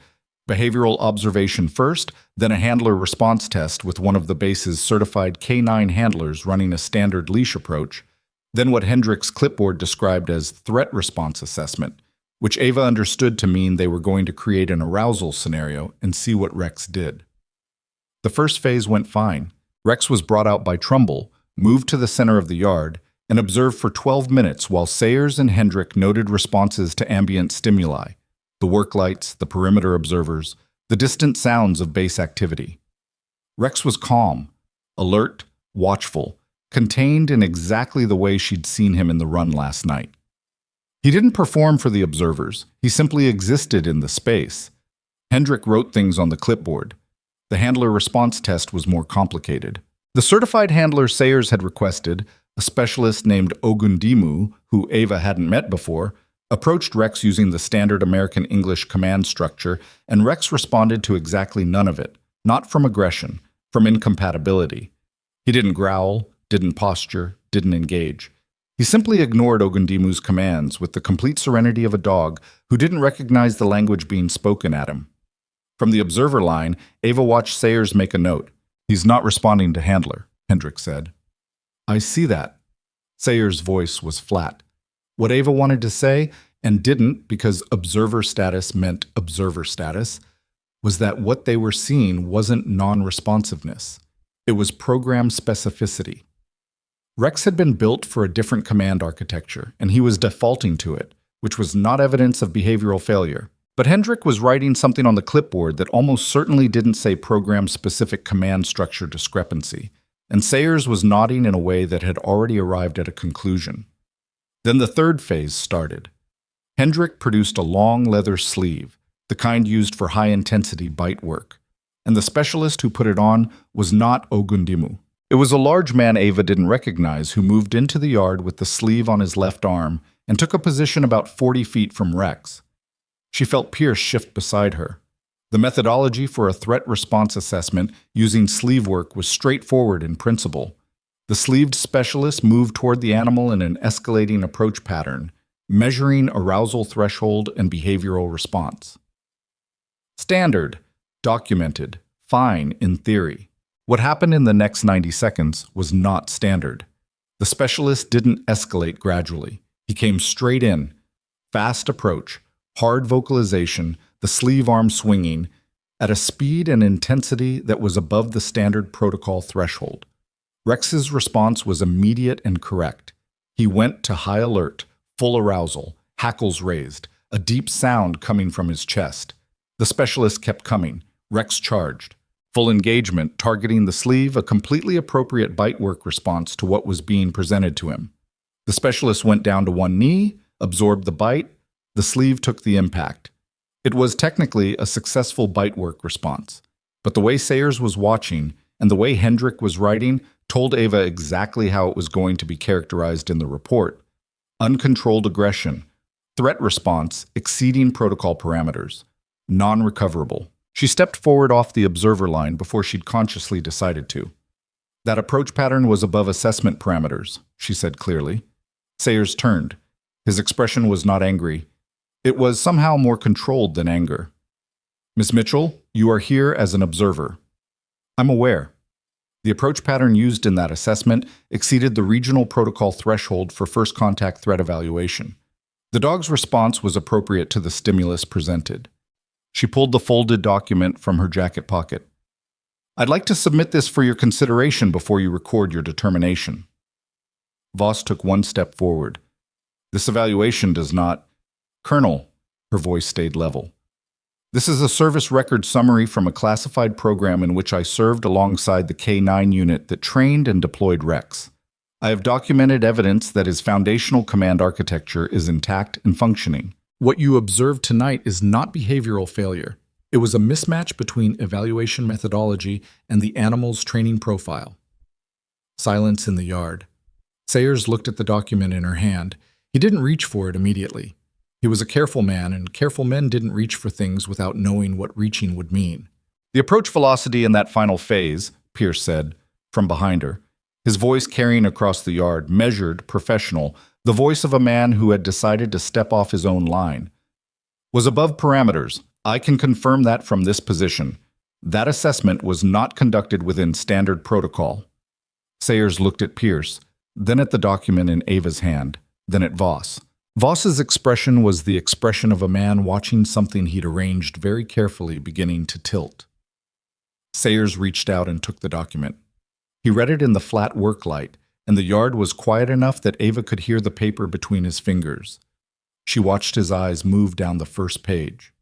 Behavioral observation first, then a handler response test with one of the base's certified K9 handlers running a standard leash approach, then what Hendrick's clipboard described as threat response assessment, which Ava understood to mean they were going to create an arousal scenario and see what Rex did. The first phase went fine. Rex was brought out by Trumbull, moved to the center of the yard, and observed for 12 minutes while Sayers and Hendrick noted responses to ambient stimuli, the work lights, the perimeter observers, the distant sounds of base activity. Rex was calm, alert, watchful, contained in exactly the way she'd seen him in the run last night. He didn't perform for the observers, he simply existed in the space. Hendrick wrote things on the clipboard. The handler response test was more complicated. The certified handler Sayers had requested, a specialist named Ogundimu, who Ava hadn't met before, approached Rex using the standard American English command structure, and Rex responded to exactly none of it, not from aggression, from incompatibility. He didn't growl, didn't posture, didn't engage. He simply ignored Ogundimu's commands with the complete serenity of a dog who didn't recognize the language being spoken at him. From the observer line, Ava watched Sayers make a note. "He's not responding to handler," Hendrick said. "I see that." Sayers' voice was flat. What Ava wanted to say, and didn't because observer status meant observer status, was that what they were seeing wasn't non-responsiveness. It was program specificity. Rex had been built for a different command architecture, and he was defaulting to it, which was not evidence of behavioral failure. But Hendrick was writing something on the clipboard that almost certainly didn't say program-specific command structure discrepancy, and Sayers was nodding in a way that had already arrived at a conclusion. Then the third phase started. Hendrick produced a long leather sleeve, the kind used for high-intensity bite work, and the specialist who put it on was not Ogundimu. It was a large man Ava didn't recognize who moved into the yard with the sleeve on his left arm and took a position about 40 feet from Rex. She felt Pierce shift beside her. The methodology for a threat response assessment using sleeve work was straightforward in principle. The sleeved specialist moved toward the animal in an escalating approach pattern, measuring arousal threshold and behavioral response. Standard, documented, fine in theory. What happened in the next 90 seconds was not standard. The specialist didn't escalate gradually. He came straight in. Fast approach, hard vocalization, the sleeve arm swinging, at a speed and intensity that was above the standard protocol threshold. Rex's response was immediate and correct. He went to high alert, full arousal, hackles raised, a deep sound coming from his chest. The specialist kept coming. Rex charged. Full engagement, targeting the sleeve, a completely appropriate bite work response to what was being presented to him. The specialist went down to one knee, absorbed the bite. The sleeve took the impact. It was technically a successful bite work response, but the way Sayers was watching and the way Hendrick was writing told Ava exactly how it was going to be characterized in the report. Uncontrolled aggression, threat response exceeding protocol parameters, non-recoverable. She stepped forward off the observer line before she'd consciously decided to. That approach pattern was above assessment parameters, she said clearly. Sayers turned. His expression was not angry. It was somehow more controlled than anger. "Miss Mitchell, you are here as an observer." "I'm aware." The approach pattern used in that assessment exceeded the regional protocol threshold for first contact threat evaluation. The dog's response was appropriate to the stimulus presented. She pulled the folded document from her jacket pocket. "I'd like to submit this for your consideration before you record your determination." Voss took one step forward. "This evaluation does not—" "Colonel," her voice stayed level. "This is a service record summary from a classified program in which I served alongside the K9 unit that trained and deployed Rex. I have documented evidence that his foundational command architecture is intact and functioning. What you observed tonight is not behavioral failure. It was a mismatch between evaluation methodology and the animal's training profile. Silence in the yard. Sayers looked at the document in her hand. He didn't reach for it immediately. He was a careful man, and careful men didn't reach for things without knowing what reaching would mean. The approach velocity in that final phase, Pierce said, from behind her, his voice carrying across the yard, measured, professional, the voice of a man who had decided to step off his own line, was above parameters. I can confirm that from this position. That assessment was not conducted within standard protocol. Sayers looked at Pierce, then at the document in Ava's hand, then at Voss. Voss's expression was the expression of a man watching something he'd arranged very carefully beginning to tilt. Sayers reached out and took the document. He read it in the flat work light, and the yard was quiet enough that Ava could hear the paper between his fingers. She watched his eyes move down the first page.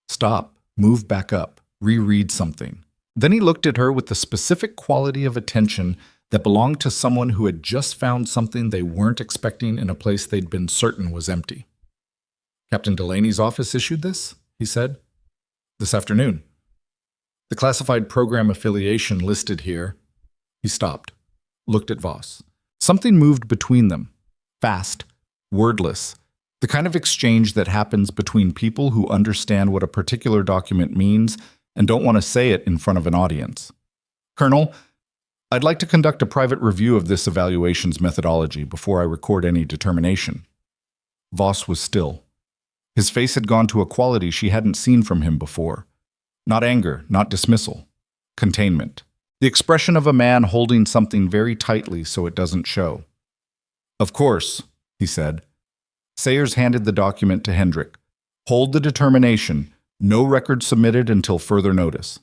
Stop, move back up, reread something. Then he looked at her with the specific quality of attention that belonged to someone who had just found something they weren't expecting in a place they'd been certain was empty. Captain Delaney's office issued this, he said. This afternoon. The classified program affiliation listed here. He stopped, looked at Voss. Something moved between them, fast, wordless, the kind of exchange that happens between people who understand what a particular document means and don't want to say it in front of an audience. Colonel, I'd like to conduct a private review of this evaluation's methodology before I record any determination. Voss was still. His face had gone to a quality she hadn't seen from him before. Not anger, not dismissal. Containment. The expression of a man holding something very tightly so it doesn't show. Of course, he said. Sayers handed the document to Hendrik. Hold the determination. No record submitted until further notice.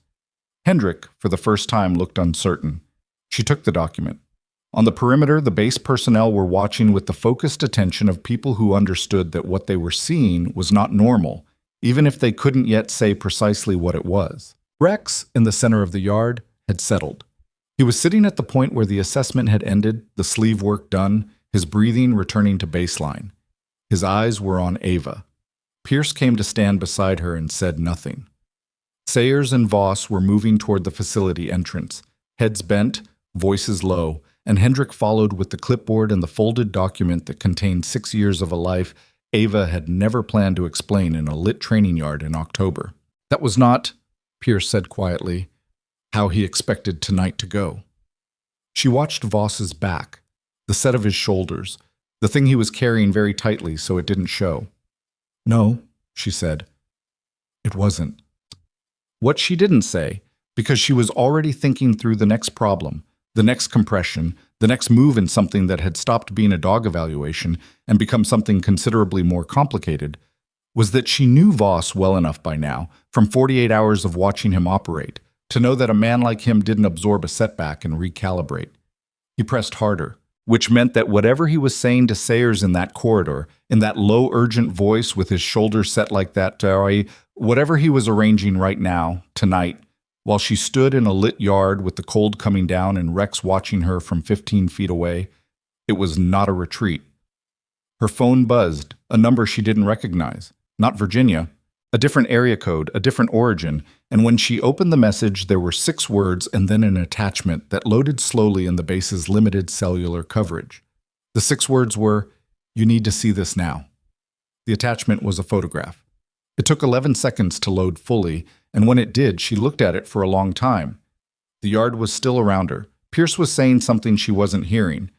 Hendrik, for the first time, looked uncertain. She took the document. On the perimeter, the base personnel were watching with the focused attention of people who understood that what they were seeing was not normal, even if they couldn't yet say precisely what it was. Rex, in the center of the yard, had settled. He was sitting at the point where the assessment had ended, the sleeve work done, his breathing returning to baseline. His eyes were on Ava. Pierce came to stand beside her and said nothing. Sayers and Voss were moving toward the facility entrance, heads bent, voices low, and Hendrik followed with the clipboard and the folded document that contained 6 years of a life Ava had never planned to explain in a lit training yard in October. That was not, Pierce said quietly, how he expected tonight to go. She watched Voss's back, the set of his shoulders, the thing he was carrying very tightly so it didn't show. No, she said. It wasn't. What she didn't say, because she was already thinking through the next problem, the next compression, the next move in something that had stopped being a dog evaluation and become something considerably more complicated, was that she knew Voss well enough by now, from 48 hours of watching him operate, to know that a man like him didn't absorb a setback and recalibrate. He pressed harder, which meant that whatever he was saying to Sayers in that corridor, in that low, urgent voice with his shoulders set like that, whatever he was arranging right now, tonight, while she stood in a lit yard with the cold coming down and Rex watching her from 15 feet away, it was not a retreat. Her phone buzzed, a number she didn't recognize. Not Virginia, a different area code, a different origin, and when she opened the message, there were 6 words and then an attachment that loaded slowly in the base's limited cellular coverage. The 6 words were, "You need to see this now." The attachment was a photograph. It took 11 seconds to load fully, and when it did, she looked at it for a long time. The yard was still around her. Pierce was saying something she wasn't hearing.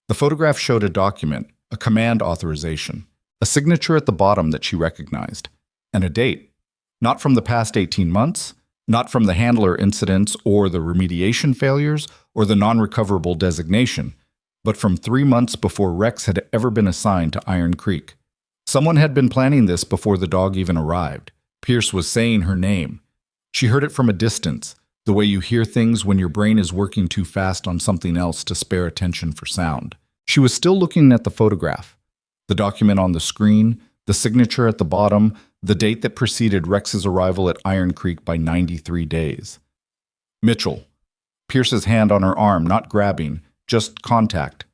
The photograph showed a document, a command authorization, a signature at the bottom that she recognized, and a date. Not from the past 18 months, not from the handler incidents or the remediation failures or the non-recoverable designation, but from 3 months before Rex had ever been assigned to Iron Creek. Someone had been planning this before the dog even arrived. Pierce was saying her name. She heard it from a distance, the way you hear things when your brain is working too fast on something else to spare attention for sound. She was still looking at the photograph, the document on the screen, the signature at the bottom, the date that preceded Rex's arrival at Iron Creek by 93 days. Mitchell. Pierce's hand on her arm, not grabbing, just contact.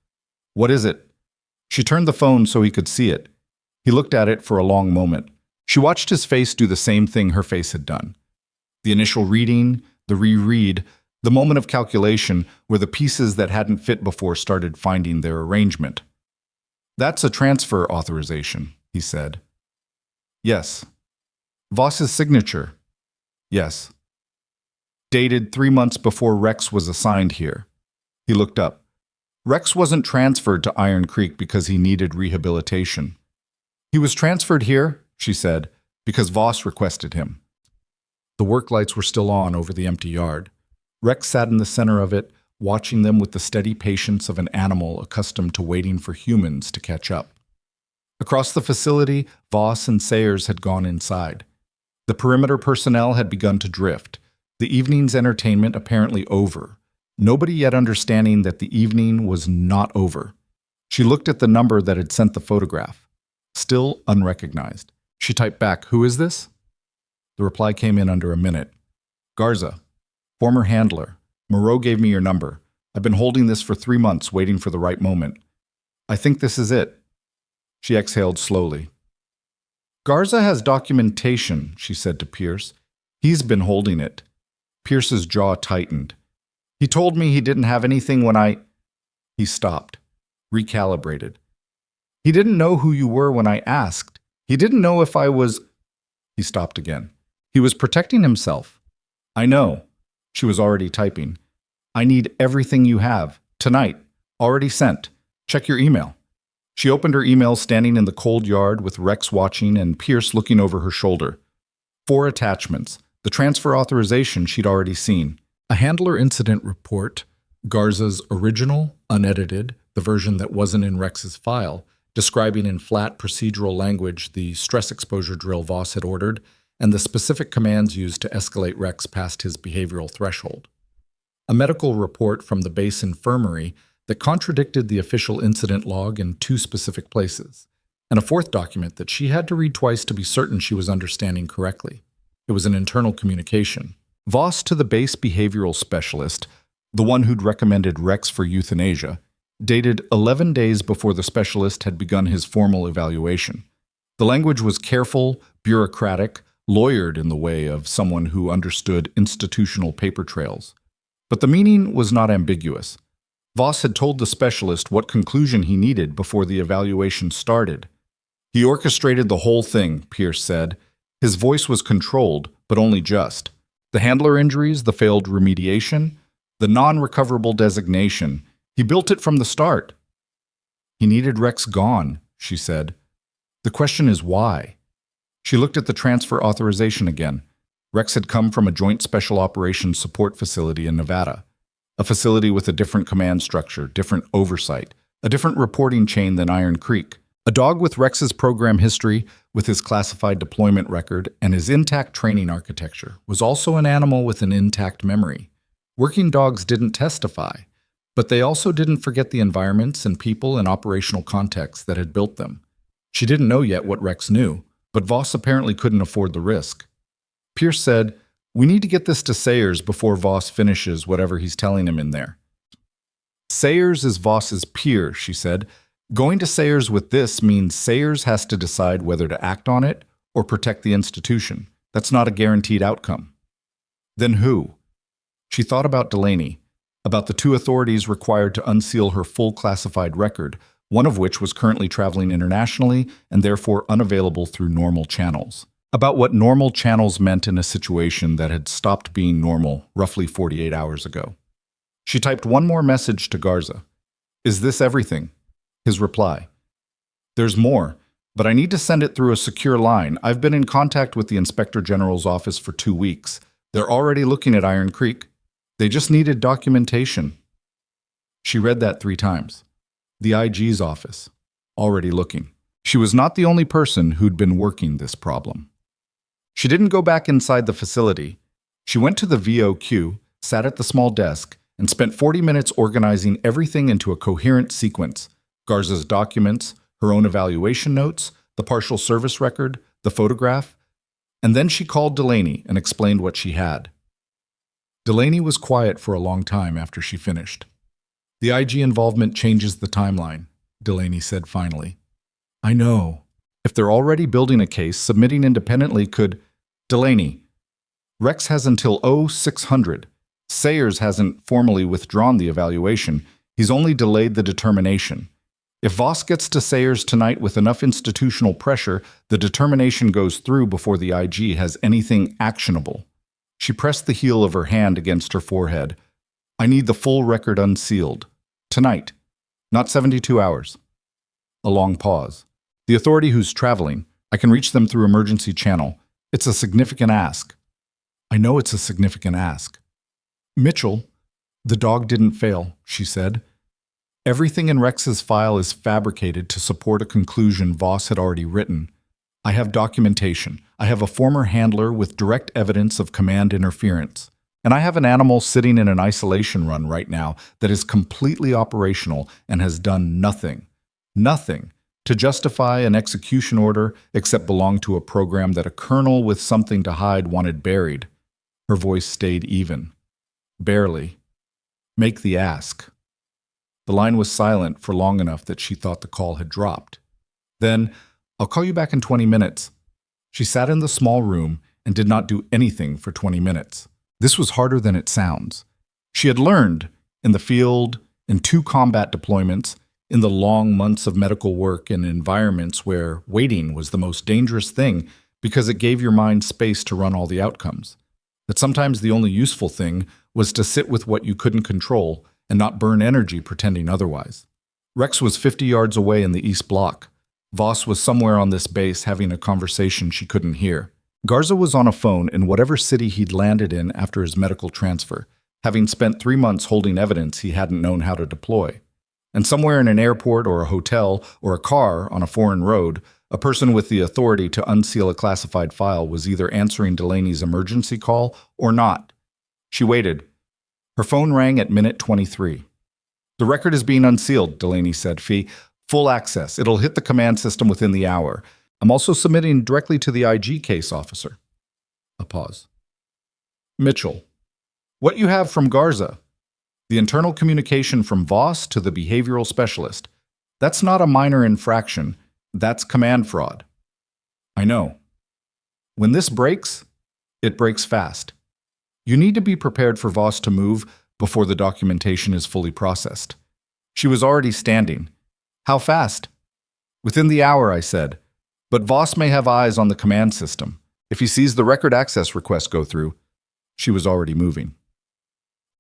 What is it? She turned the phone so he could see it. He looked at it for a long moment. She watched his face do the same thing her face had done. The initial reading, the reread, the moment of calculation where the pieces that hadn't fit before started finding their arrangement. "That's a transfer authorization," he said. "Yes." "Voss's signature?" "Yes." "Dated 3 months before Rex was assigned here." He looked up. Rex wasn't transferred to Iron Creek because he needed rehabilitation. "He was transferred here," she said, "because Voss requested him." The work lights were still on over the empty yard. Rex sat in the center of it, watching them with the steady patience of an animal accustomed to waiting for humans to catch up. Across the facility, Voss and Sayers had gone inside. The perimeter personnel had begun to drift, the evening's entertainment apparently over, nobody yet understanding that the evening was not over. She looked at the number that had sent the photograph. Still unrecognized. She typed back, "Who is this?" The reply came in under a minute. "Garza, former handler. Moreau gave me your number. I've been holding this for 3 months, waiting for the right moment. I think this is it." She exhaled slowly. "Garza has documentation," she said to Pierce. "He's been holding it." Pierce's jaw tightened. "He told me he didn't have anything when I—" He stopped, recalibrated. "He didn't know who you were when I asked. He didn't know if I was—" He stopped again. He was protecting himself. "I know." She was already typing. "I need everything you have. Tonight. Already sent. Check your email." She opened her email standing in the cold yard with Rex watching and Pierce looking over her shoulder. 4 attachments. The transfer authorization she'd already seen. A handler incident report, Garza's original, unedited, the version that wasn't in Rex's file, describing in flat procedural language the stress exposure drill Voss had ordered and the specific commands used to escalate Rex past his behavioral threshold. A medical report from the base infirmary that contradicted the official incident log in 2 specific places, and a 4th document that she had to read twice to be certain she was understanding correctly. It was an internal communication. Voss to the base behavioral specialist, the one who'd recommended Rex for euthanasia, dated 11 days before the specialist had begun his formal evaluation. The language was careful, bureaucratic, lawyered in the way of someone who understood institutional paper trails. But the meaning was not ambiguous. Voss had told the specialist what conclusion he needed before the evaluation started. "He orchestrated the whole thing," Pierce said. His voice was controlled, but only just. The handler injuries, the failed remediation, the non-recoverable designation, he built it from the start. "He needed Rex gone," she said. "The question is why?" She looked at the transfer authorization again. Rex had come from a joint special operations support facility in Nevada, a facility with a different command structure, different oversight, a different reporting chain than Iron Creek. A dog with Rex's program history, with his classified deployment record and his intact training architecture, was also an animal with an intact memory. Working dogs didn't testify, but they also didn't forget the environments and people and operational contexts that had built them. She didn't know yet what Rex knew, but Voss apparently couldn't afford the risk. Pierce said, "We need to get this to Sayers before Voss finishes whatever he's telling him in there." "Sayers is Voss's peer," she said. "Going to Sayers with this means Sayers has to decide whether to act on it or protect the institution. That's not a guaranteed outcome." "Then who?" She thought about Delaney, about the 2 authorities required to unseal her full classified record, one of which was currently traveling internationally and therefore unavailable through normal channels. About what normal channels meant in a situation that had stopped being normal roughly 48 hours ago. She typed one more message to Garza. "Is this everything?" His reply. "There's more, but I need to send it through a secure line. I've been in contact with the Inspector General's office for 2 weeks. They're already looking at Iron Creek. They just needed documentation." She read that 3 times. The IG's office. Already looking. She was not the only person who'd been working this problem. She didn't go back inside the facility. She went to the VOQ, sat at the small desk, and spent 40 minutes organizing everything into a coherent sequence. Garza's documents, her own evaluation notes, the partial service record, the photograph, and then she called Delaney and explained what she had. Delaney was quiet for a long time after she finished. "The IG involvement changes the timeline," Delaney said finally. "I know. If If they're already building a case, submitting independently could... Delaney. Rex has until 0600. Sayers hasn't formally withdrawn the evaluation. He's only delayed the determination. If Voss gets to Sayers tonight with enough institutional pressure, the determination goes through before the IG has anything actionable. She pressed the heel of her hand against her forehead. I need the full record unsealed. Tonight. Not 72 hours. A long pause. The authority who's traveling, I can reach them through emergency channel. It's a significant ask. I know it's a significant ask. Mitchell, the dog didn't fail, she said. Everything in Rex's file is fabricated to support a conclusion Voss had already written. I have documentation. I have a former handler with direct evidence of command interference. And I have an animal sitting in an isolation run right now that is completely operational and has done nothing to justify an execution order except belong to a program that a colonel with something to hide wanted buried. Her voice stayed even. Barely. Make the ask. The line was silent for long enough that she thought the call had dropped. Then, I'll call you back in 20 minutes. She sat in the small room and did not do anything for 20 minutes. This was harder than it sounds. She had learned, in the field, in 2 combat deployments, in the long months of medical work in environments where waiting was the most dangerous thing because it gave your mind space to run all the outcomes. That sometimes the only useful thing was to sit with what you couldn't control and not burn energy pretending otherwise. Rex was 50 yards away in the East Block. Voss was somewhere on this base having a conversation she couldn't hear. Garza was on a phone in whatever city he'd landed in after his medical transfer, having spent 3 months holding evidence he hadn't known how to deploy. And somewhere in an airport or a hotel or a car on a foreign road, a person with the authority to unseal a classified file was either answering Delaney's emergency call or not. She waited. Her phone rang at minute 23. The record is being unsealed, Delaney said. Fee, full access. It'll hit the command system within the hour. I'm also submitting directly to the IG case officer. A pause. Mitchell. What you have from Garza? The internal communication from Voss to the behavioral specialist. That's not a minor infraction. That's command fraud. I know. When this breaks, it breaks fast. You need to be prepared for Voss to move before the documentation is fully processed. She was already standing. How fast? Within the hour, I said. But Voss may have eyes on the command system. If he sees the record access request go through, she was already moving.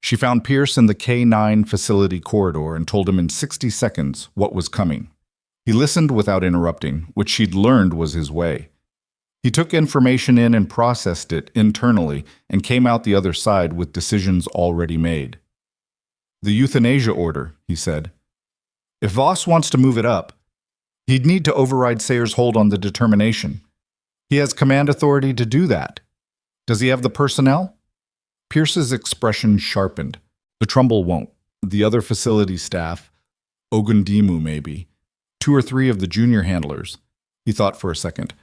She found Pierce in the K9 facility corridor and told him in 60 seconds what was coming. He listened without interrupting, which she'd learned was his way. He took information in and processed it internally and came out the other side with decisions already made. The euthanasia order, he said. If Voss wants to move it up, he'd need to override Sayers' hold on the determination. He has command authority to do that. Does he have the personnel? Pierce's expression sharpened. The Trumbull won't. The other facility staff, Ogundimu maybe, 2 or 3 of the junior handlers. He thought for a second.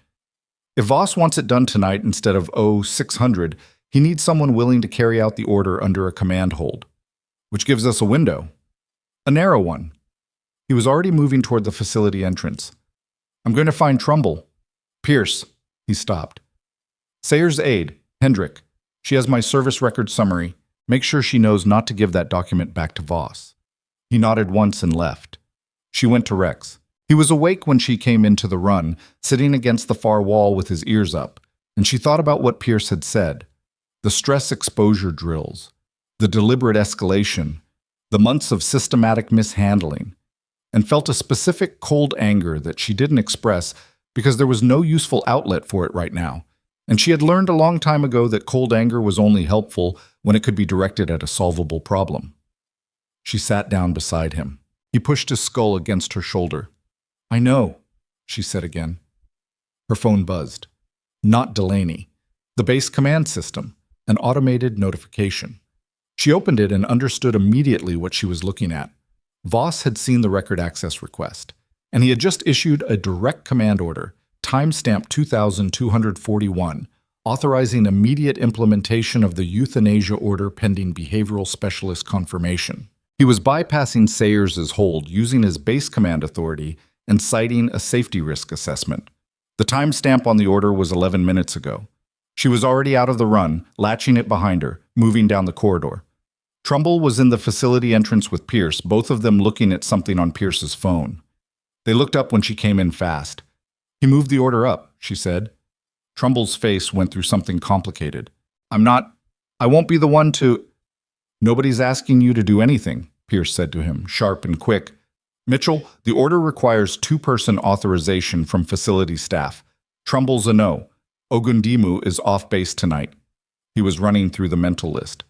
If Voss wants it done tonight instead of 0600, he needs someone willing to carry out the order under a command hold, which gives us a window. A narrow one. He was already moving toward the facility entrance. I'm going to find Trumbull. Pierce. He stopped. Sayers' aide, Hendrick. She has my service record summary. Make sure she knows not to give that document back to Voss. He nodded once and left. She went to Rex. He was awake when she came into the run, sitting against the far wall with his ears up, and she thought about what Pierce had said. The stress exposure drills, the deliberate escalation, the months of systematic mishandling, and felt a specific cold anger that she didn't express because there was no useful outlet for it right now. And she had learned a long time ago that cold anger was only helpful when it could be directed at a solvable problem. She sat down beside him. He pushed his skull against her shoulder. I know, she said again. Her phone buzzed. Not Delaney. The base command system, an automated notification. She opened it and understood immediately what she was looking at. Voss had seen the record access request, and he had just issued a direct command order, timestamp 2241, authorizing immediate implementation of the euthanasia order pending behavioral specialist confirmation. He was bypassing Sayers' hold using his base command authority and citing a safety risk assessment. The timestamp on the order was 11 minutes ago. She was already out of the run, latching it behind her, moving down the corridor. Trumbull was in the facility entrance with Pierce, both of them looking at something on Pierce's phone. They looked up when she came in fast. "He moved the order up," she said. Trumbull's face went through something complicated. I won't be the one to—" "Nobody's asking you to do anything," Pierce said to him, sharp and quick. "Mitchell, the order requires two-person authorization from facility staff. Trumbull's a no. Ogundimu is off base tonight." He was running through the mental list.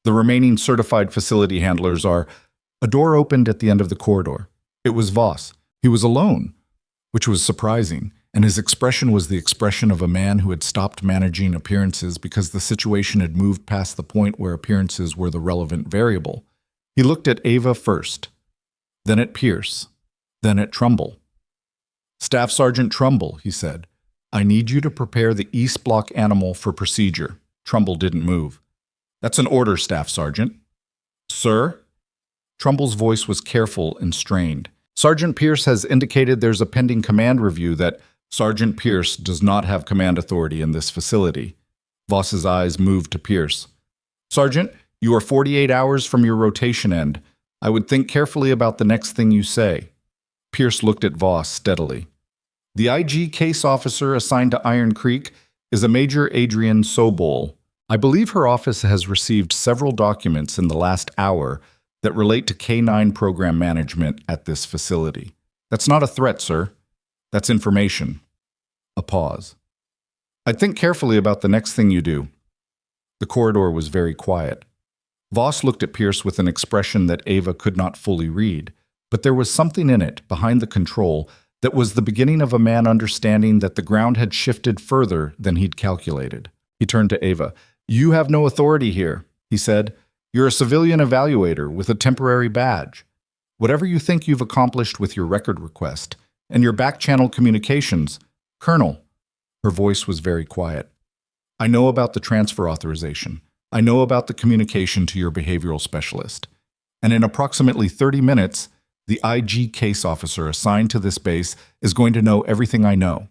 "The remaining certified facility handlers are—" A door opened at the end of the corridor. It was Voss. He was alone, which was surprising, and his expression was the expression of a man who had stopped managing appearances because the situation had moved past the point where appearances were the relevant variable. He looked at Ava first, then at Pierce, then at Trumbull. "Staff Sergeant Trumbull," he said, "I need you to prepare the East Block animal for procedure." Trumbull didn't move. "That's an order, Staff Sergeant." "Sir?" Trumbull's voice was careful and strained. "Sergeant Pierce has indicated there's a pending command review that Sergeant Pierce does not have command authority in this facility." Voss's eyes moved to Pierce. "Sergeant, you are 48 hours from your rotation end. I would think carefully about the next thing you say." Pierce looked at Voss steadily. "The IG case officer assigned to Iron Creek is a Major Adrienne Sobol. I believe her office has received several documents in the last hour that relate to K-9 program management at this facility. That's not a threat, sir. That's information." A pause. "I'd think carefully about the next thing you do." The corridor was very quiet. Voss looked at Pierce with an expression that Ava could not fully read, but there was something in it, behind the control, that was the beginning of a man understanding that the ground had shifted further than he'd calculated. He turned to Ava. "You have no authority here," he said. "You're a civilian evaluator with a temporary badge. Whatever you think you've accomplished with your record request and your back-channel communications, Colonel," her voice was very quiet, "I know about the transfer authorization. I know about the communication to your behavioral specialist. And in approximately 30 minutes, the IG case officer assigned to this base is going to know everything I know."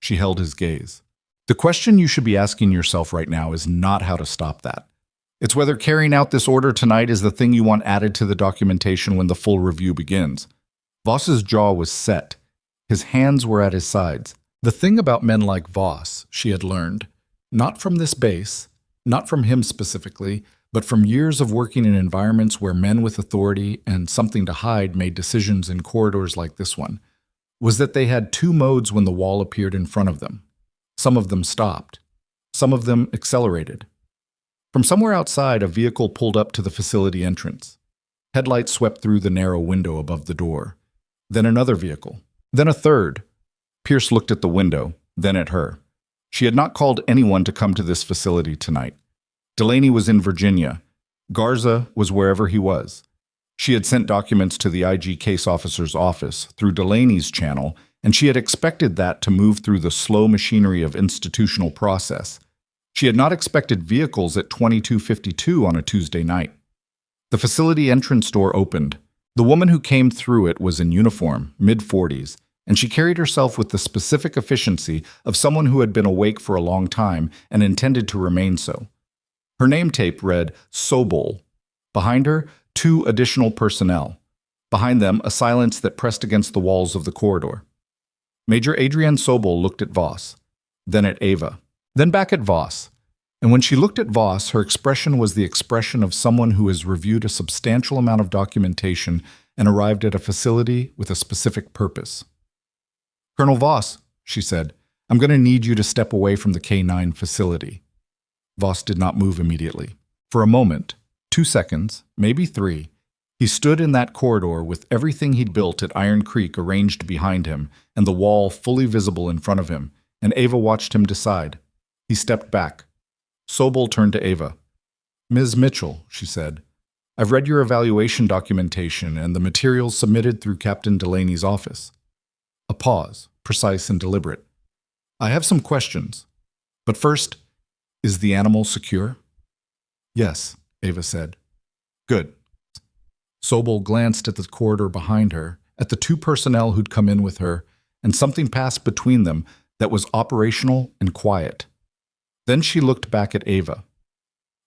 She held his gaze. "The question you should be asking yourself right now is not how to stop that. It's whether carrying out this order tonight is the thing you want added to the documentation when the full review begins." Voss's jaw was set. His hands were at his sides. The thing about men like Voss, she had learned, not from this base, not from him specifically, but from years of working in environments where men with authority and something to hide made decisions in corridors like this one, was that they had two modes when the wall appeared in front of them. Some of them stopped. Some of them accelerated. From somewhere outside, a vehicle pulled up to the facility entrance. Headlights swept through the narrow window above the door. Then another vehicle. Then a third. Pierce looked at the window, then at her. She had not called anyone to come to this facility tonight. Delaney was in Virginia. Garza was wherever he was. She had sent documents to the IG case officer's office through Delaney's channel, and she had expected that to move through the slow machinery of institutional process. She had not expected vehicles at 22:52 on a Tuesday night. The facility entrance door opened. The woman who came through it was in uniform, mid-40s, and she carried herself with the specific efficiency of someone who had been awake for a long time and intended to remain so. Her name tape read Sobol. Behind her, 2 additional personnel. Behind them, a silence that pressed against the walls of the corridor. Major Adrienne Sobol looked at Voss, then at Ava, then back at Voss. And when she looked at Voss, her expression was the expression of someone who has reviewed a substantial amount of documentation and arrived at a facility with a specific purpose. "Colonel Voss," she said, "I'm going to need you to step away from the K-9 facility." Voss did not move immediately. For a moment, 2 seconds, maybe 3, he stood in that corridor with everything he'd built at Iron Creek arranged behind him and the wall fully visible in front of him, and Ava watched him decide. He stepped back. Sobol turned to Ava. "Ms. Mitchell," she said, "I've read your evaluation documentation and the materials submitted through Captain Delaney's office." A pause, precise and deliberate. "I have some questions. But first, is the animal secure?" "Yes," Ava said. "Good." Sobol glanced at the corridor behind her, at the 2 personnel who'd come in with her, and something passed between them, that was operational and quiet. Then she looked back at Ava.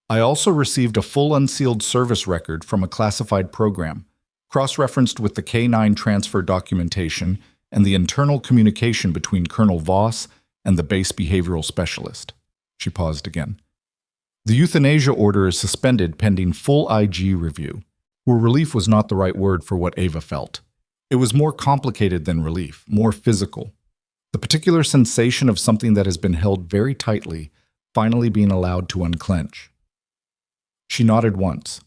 I also received a full unsealed service record from a classified program, cross-referenced with the K9 transfer documentation and the internal communication between Colonel Voss and the base behavioral specialist. She paused again. The euthanasia order is suspended pending full IG review, where relief was not the right word for what Ava felt. It was more complicated than relief, more physical. The particular sensation of something that has been held very tightly, finally being allowed to unclench. She nodded once.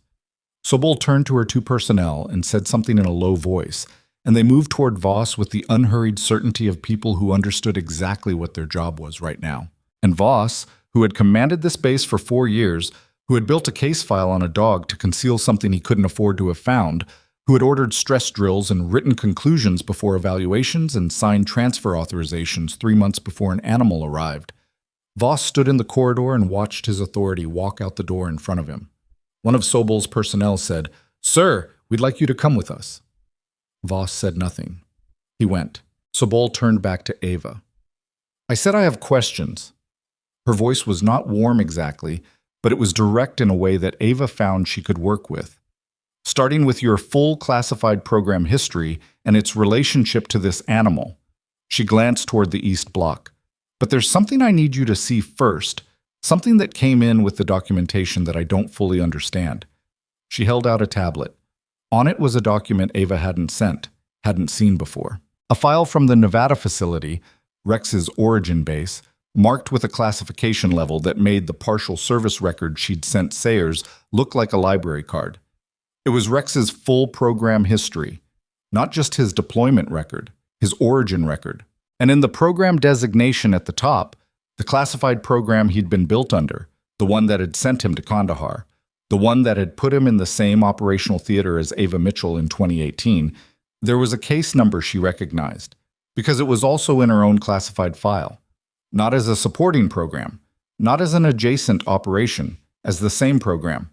Sobol turned to her two personnel and said something in a low voice, and they moved toward Voss with the unhurried certainty of people who understood exactly what their job was right now. And Voss, who had commanded this base for 4 years, who had built a case file on a dog to conceal something he couldn't afford to have found, who had ordered stress drills and written conclusions before evaluations and signed transfer authorizations 3 months before an animal arrived. Voss stood in the corridor and watched his authority walk out the door in front of him. One of Sobol's personnel said, "Sir, we'd like you to come with us." Voss said nothing. He went. Sobol turned back to Ava. "I said I have questions." Her voice was not warm exactly, but it was direct in a way that Ava found she could work with. "Starting with your full classified program history and its relationship to this animal." She glanced toward the East Block. "But there's something I need you to see first, something that came in with the documentation that I don't fully understand." She held out a tablet. On it was a document Ava hadn't seen before. A file from the Nevada facility, Rex's origin base, marked with a classification level that made the partial service record she'd sent Sayers look like a library card. It was Rex's full program history, not just his deployment record, his origin record. And in the program designation at the top, the classified program he'd been built under, the one that had sent him to Kandahar, the one that had put him in the same operational theater as Ava Mitchell in 2018, there was a case number she recognized, because it was also in her own classified file. Not as a supporting program, not as an adjacent operation, as the same program.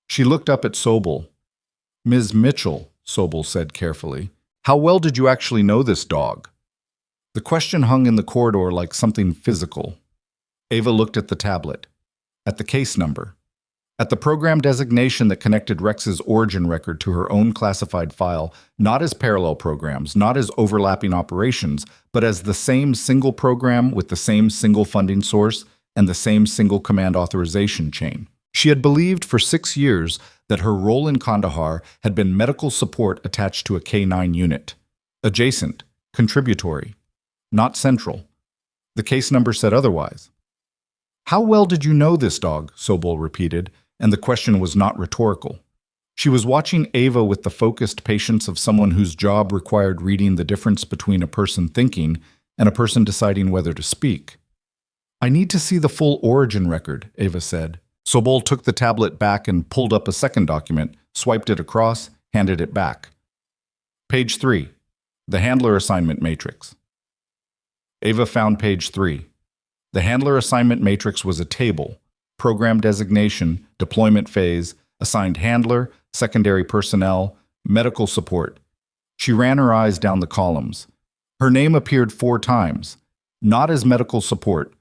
She looked up at Sobol. "Ms. Mitchell," Sobol said carefully, "how well did you actually know this dog?" The question hung in the corridor like something physical. Ava looked at the tablet, at the case number, at the program designation that connected Rex's origin record to her own classified file, not as parallel programs, not as overlapping operations, but as the same single program with the same single funding source and the same single command authorization chain. She had believed for 6 years that her role in Kandahar had been medical support attached to a K9 unit. Adjacent, contributory, not central. The case number said otherwise. "How well did you know this dog?" Sobol repeated, and the question was not rhetorical. She was watching Ava with the focused patience of someone whose job required reading the difference between a person thinking and a person deciding whether to speak. "I need to see the full origin record," Ava said. Sobol took the tablet back and pulled up a second document, swiped it across, handed it back. "Page 3, the handler assignment matrix." Ava found page 3. The handler assignment matrix was a table, program designation, deployment phase, assigned handler, secondary personnel, medical support. She ran her eyes down the columns. Her name appeared 4 times, not as medical support,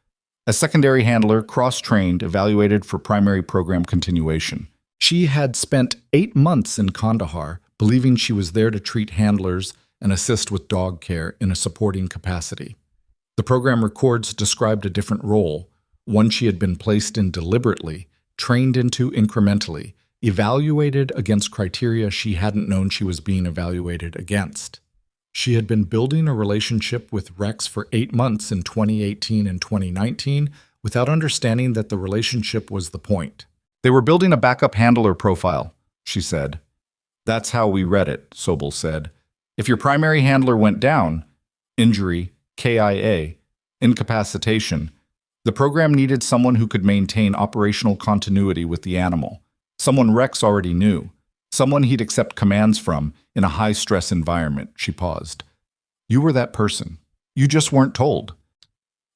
as secondary handler, cross-trained, evaluated for primary program continuation. She had spent 8 months in Kandahar, believing she was there to treat handlers and assist with dog care in a supporting capacity. The program records described a different role, one she had been placed in deliberately, trained into incrementally, evaluated against criteria she hadn't known she was being evaluated against. She had been building a relationship with Rex for 8 months in 2018 and 2019 without understanding that the relationship was the point. "They were building a backup handler profile," she said. "That's how we read it," Sobol said. "If your primary handler went down, injury, KIA, incapacitation, the program needed someone who could maintain operational continuity with the animal, someone Rex already knew, someone he'd accept commands from in a high-stress environment." She paused. "You were that person. You just weren't told."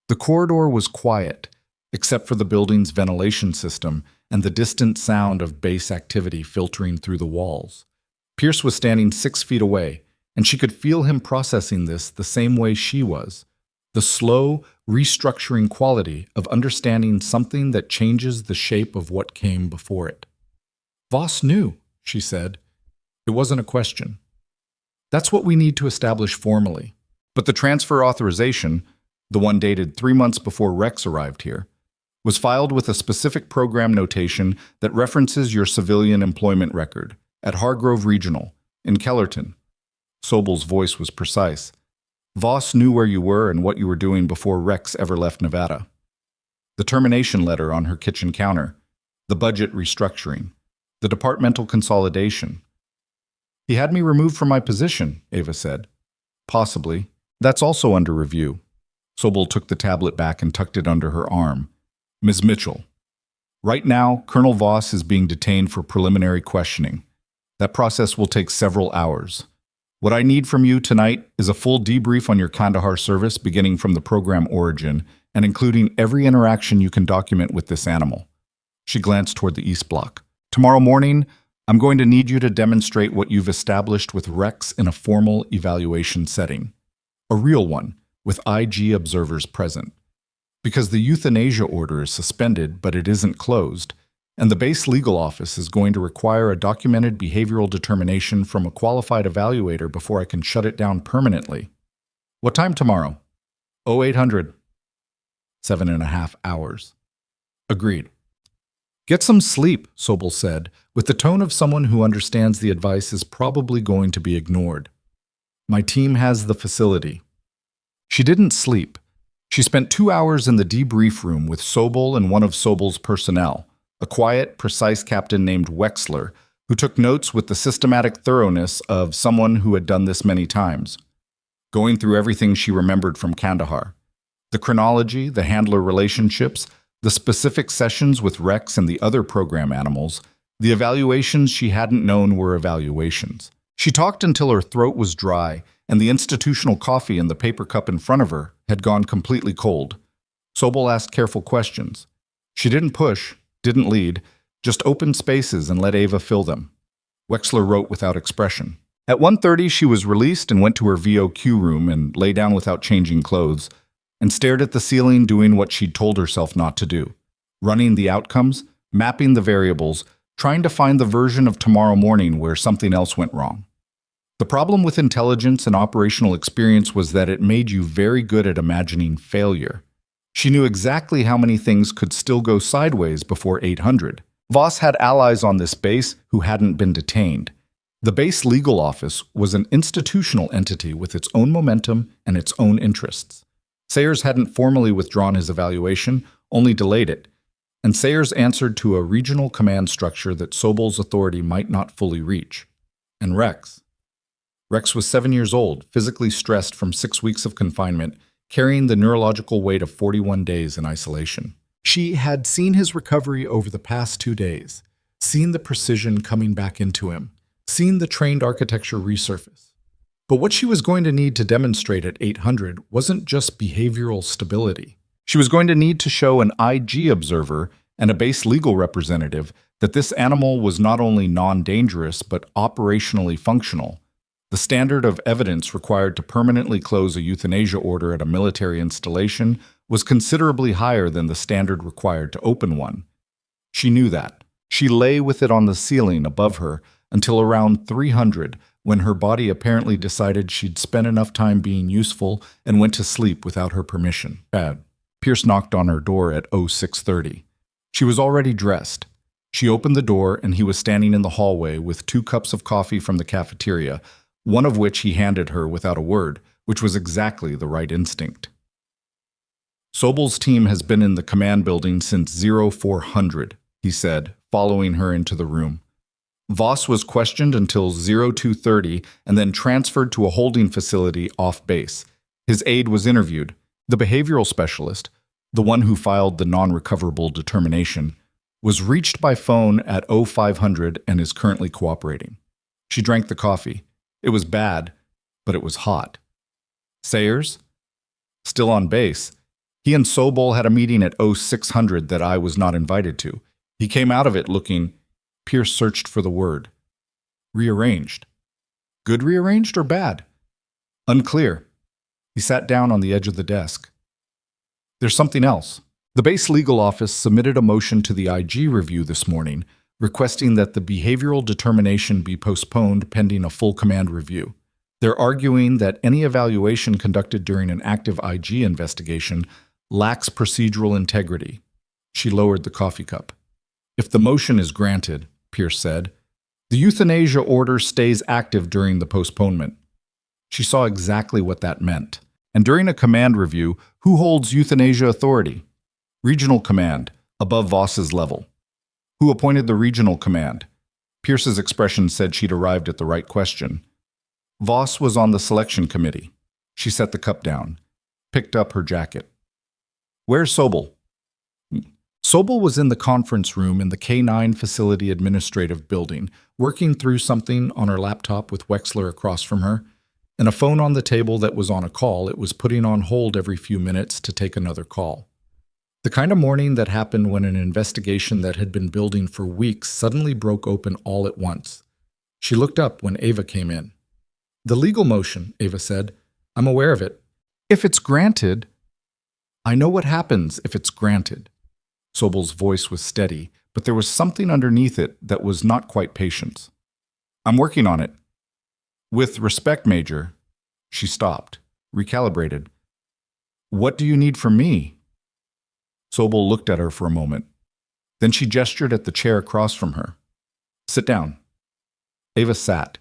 The corridor was quiet, except for the building's ventilation system and the distant sound of base activity filtering through the walls. Pierce was standing 6 feet away, and she could feel him processing this the same way she was. The slow, restructuring quality of understanding something that changes the shape of what came before it. Voss knew, she said. It wasn't a question. That's what we need to establish formally. But the transfer authorization, the one dated 3 months before Rex arrived here, was filed with a specific program notation that references your civilian employment record at Hargrove Regional, in Kellerton. Sobel's voice was precise. Voss knew where you were and what you were doing before Rex ever left Nevada. The termination letter on her kitchen counter, the budget restructuring, the departmental consolidation. He had me removed from my position, Ava said. Possibly. That's also under review. Sobel took the tablet back and tucked it under her arm. Ms. Mitchell. Right now, Colonel Voss is being detained for preliminary questioning. That process will take several hours. What I need from you tonight is a full debrief on your Kandahar service beginning from the program origin and including every interaction you can document with this animal. She glanced toward the East Block. Tomorrow morning, I'm going to need you to demonstrate what you've established with Rex in a formal evaluation setting. A real one, with IG observers present. Because the euthanasia order is suspended, but it isn't closed, and the base legal office is going to require a documented behavioral determination from a qualified evaluator before I can shut it down permanently. What time tomorrow? 0800. 7.5 hours. Agreed. Get some sleep, Sobel said, with the tone of someone who understands the advice is probably going to be ignored. My team has the facility. She didn't sleep. She spent 2 hours in the debrief room with Sobel and one of Sobel's personnel, a quiet, precise captain named Wexler, who took notes with the systematic thoroughness of someone who had done this many times, going through everything she remembered from Kandahar. The chronology, the handler relationships, the specific sessions with Rex and the other program animals, the evaluations she hadn't known were evaluations. She talked until her throat was dry, and the institutional coffee in the paper cup in front of her had gone completely cold. Sobel asked careful questions. She didn't push, didn't lead, just opened spaces and let Ava fill them. Wexler wrote without expression. At 1:30, she was released and went to her VOQ room and lay down without changing clothes, and stared at the ceiling doing what she'd told herself not to do. Running the outcomes, mapping the variables, trying to find the version of tomorrow morning where something else went wrong. The problem with intelligence and operational experience was that it made you very good at imagining failure. She knew exactly how many things could still go sideways before 800. Voss had allies on this base who hadn't been detained. The base legal office was an institutional entity with its own momentum and its own interests. Sayers hadn't formally withdrawn his evaluation, only delayed it, and Sayers answered to a regional command structure that Sobel's authority might not fully reach. And Rex was 7 years old, physically stressed from 6 weeks of confinement, carrying the neurological weight of 41 days in isolation. She had seen his recovery over the past 2 days, seen the precision coming back into him, seen the trained architecture resurface. But what she was going to need to demonstrate at 800 wasn't just behavioral stability. She was going to need to show an IG observer and a base legal representative that this animal was not only non-dangerous but operationally functional. The standard of evidence required to permanently close a euthanasia order at a military installation was considerably higher than the standard required to open one. She knew that. She lay with it on the ceiling above her until around 300, when her body apparently decided she'd spent enough time being useful and went to sleep without her permission. Bad. Pierce knocked on her door at 0630. She was already dressed. She opened the door and he was standing in the hallway with 2 cups of coffee from the cafeteria, one of which he handed her without a word, which was exactly the right instinct. Sobel's team has been in the command building since 0400, he said, following her into the room. Voss was questioned until 0230 and then transferred to a holding facility off base. His aide was interviewed. The behavioral specialist, the one who filed the non-recoverable determination, was reached by phone at 0500 and is currently cooperating. She drank the coffee. It was bad, but it was hot. Sayers? Still on base. He and Sobel had a meeting at 0600 that I was not invited to. He came out of it looking... Pierce searched for the word. Rearranged. Good rearranged or bad? Unclear. He He sat down on the edge of the desk. There's something else. The base legal office submitted a motion to the IG review this morning, requesting that the behavioral determination be postponed pending a full command review. They're arguing that any evaluation conducted during an active IG investigation lacks procedural integrity. She lowered the coffee cup. If the motion is granted, Pierce said, the euthanasia order stays active during the postponement. She saw exactly what that meant. And during a command review, who holds euthanasia authority? Regional command, above Voss's level. Who appointed the regional command? Pierce's expression said she'd arrived at the right question. Voss was on the selection committee. She set the cup down, picked up her jacket. Where's Sobel? Sobel was in the conference room in the K9 Facility Administrative Building, working through something on her laptop with Wexler across from her, and a phone on the table that was on a call it was putting on hold every few minutes to take another call. The kind of morning that happened when an investigation that had been building for weeks suddenly broke open all at once. She looked up when Ava came in. The legal motion, Ava said. I'm aware of it. If it's granted, I know what happens if it's granted. Sobel's voice was steady, but there was something underneath it that was not quite patience. I'm working on it. With respect, Major. She stopped, recalibrated. What do you need from me? Sobel looked at her for a moment. Then she gestured at the chair across from her. Sit down. Ava sat.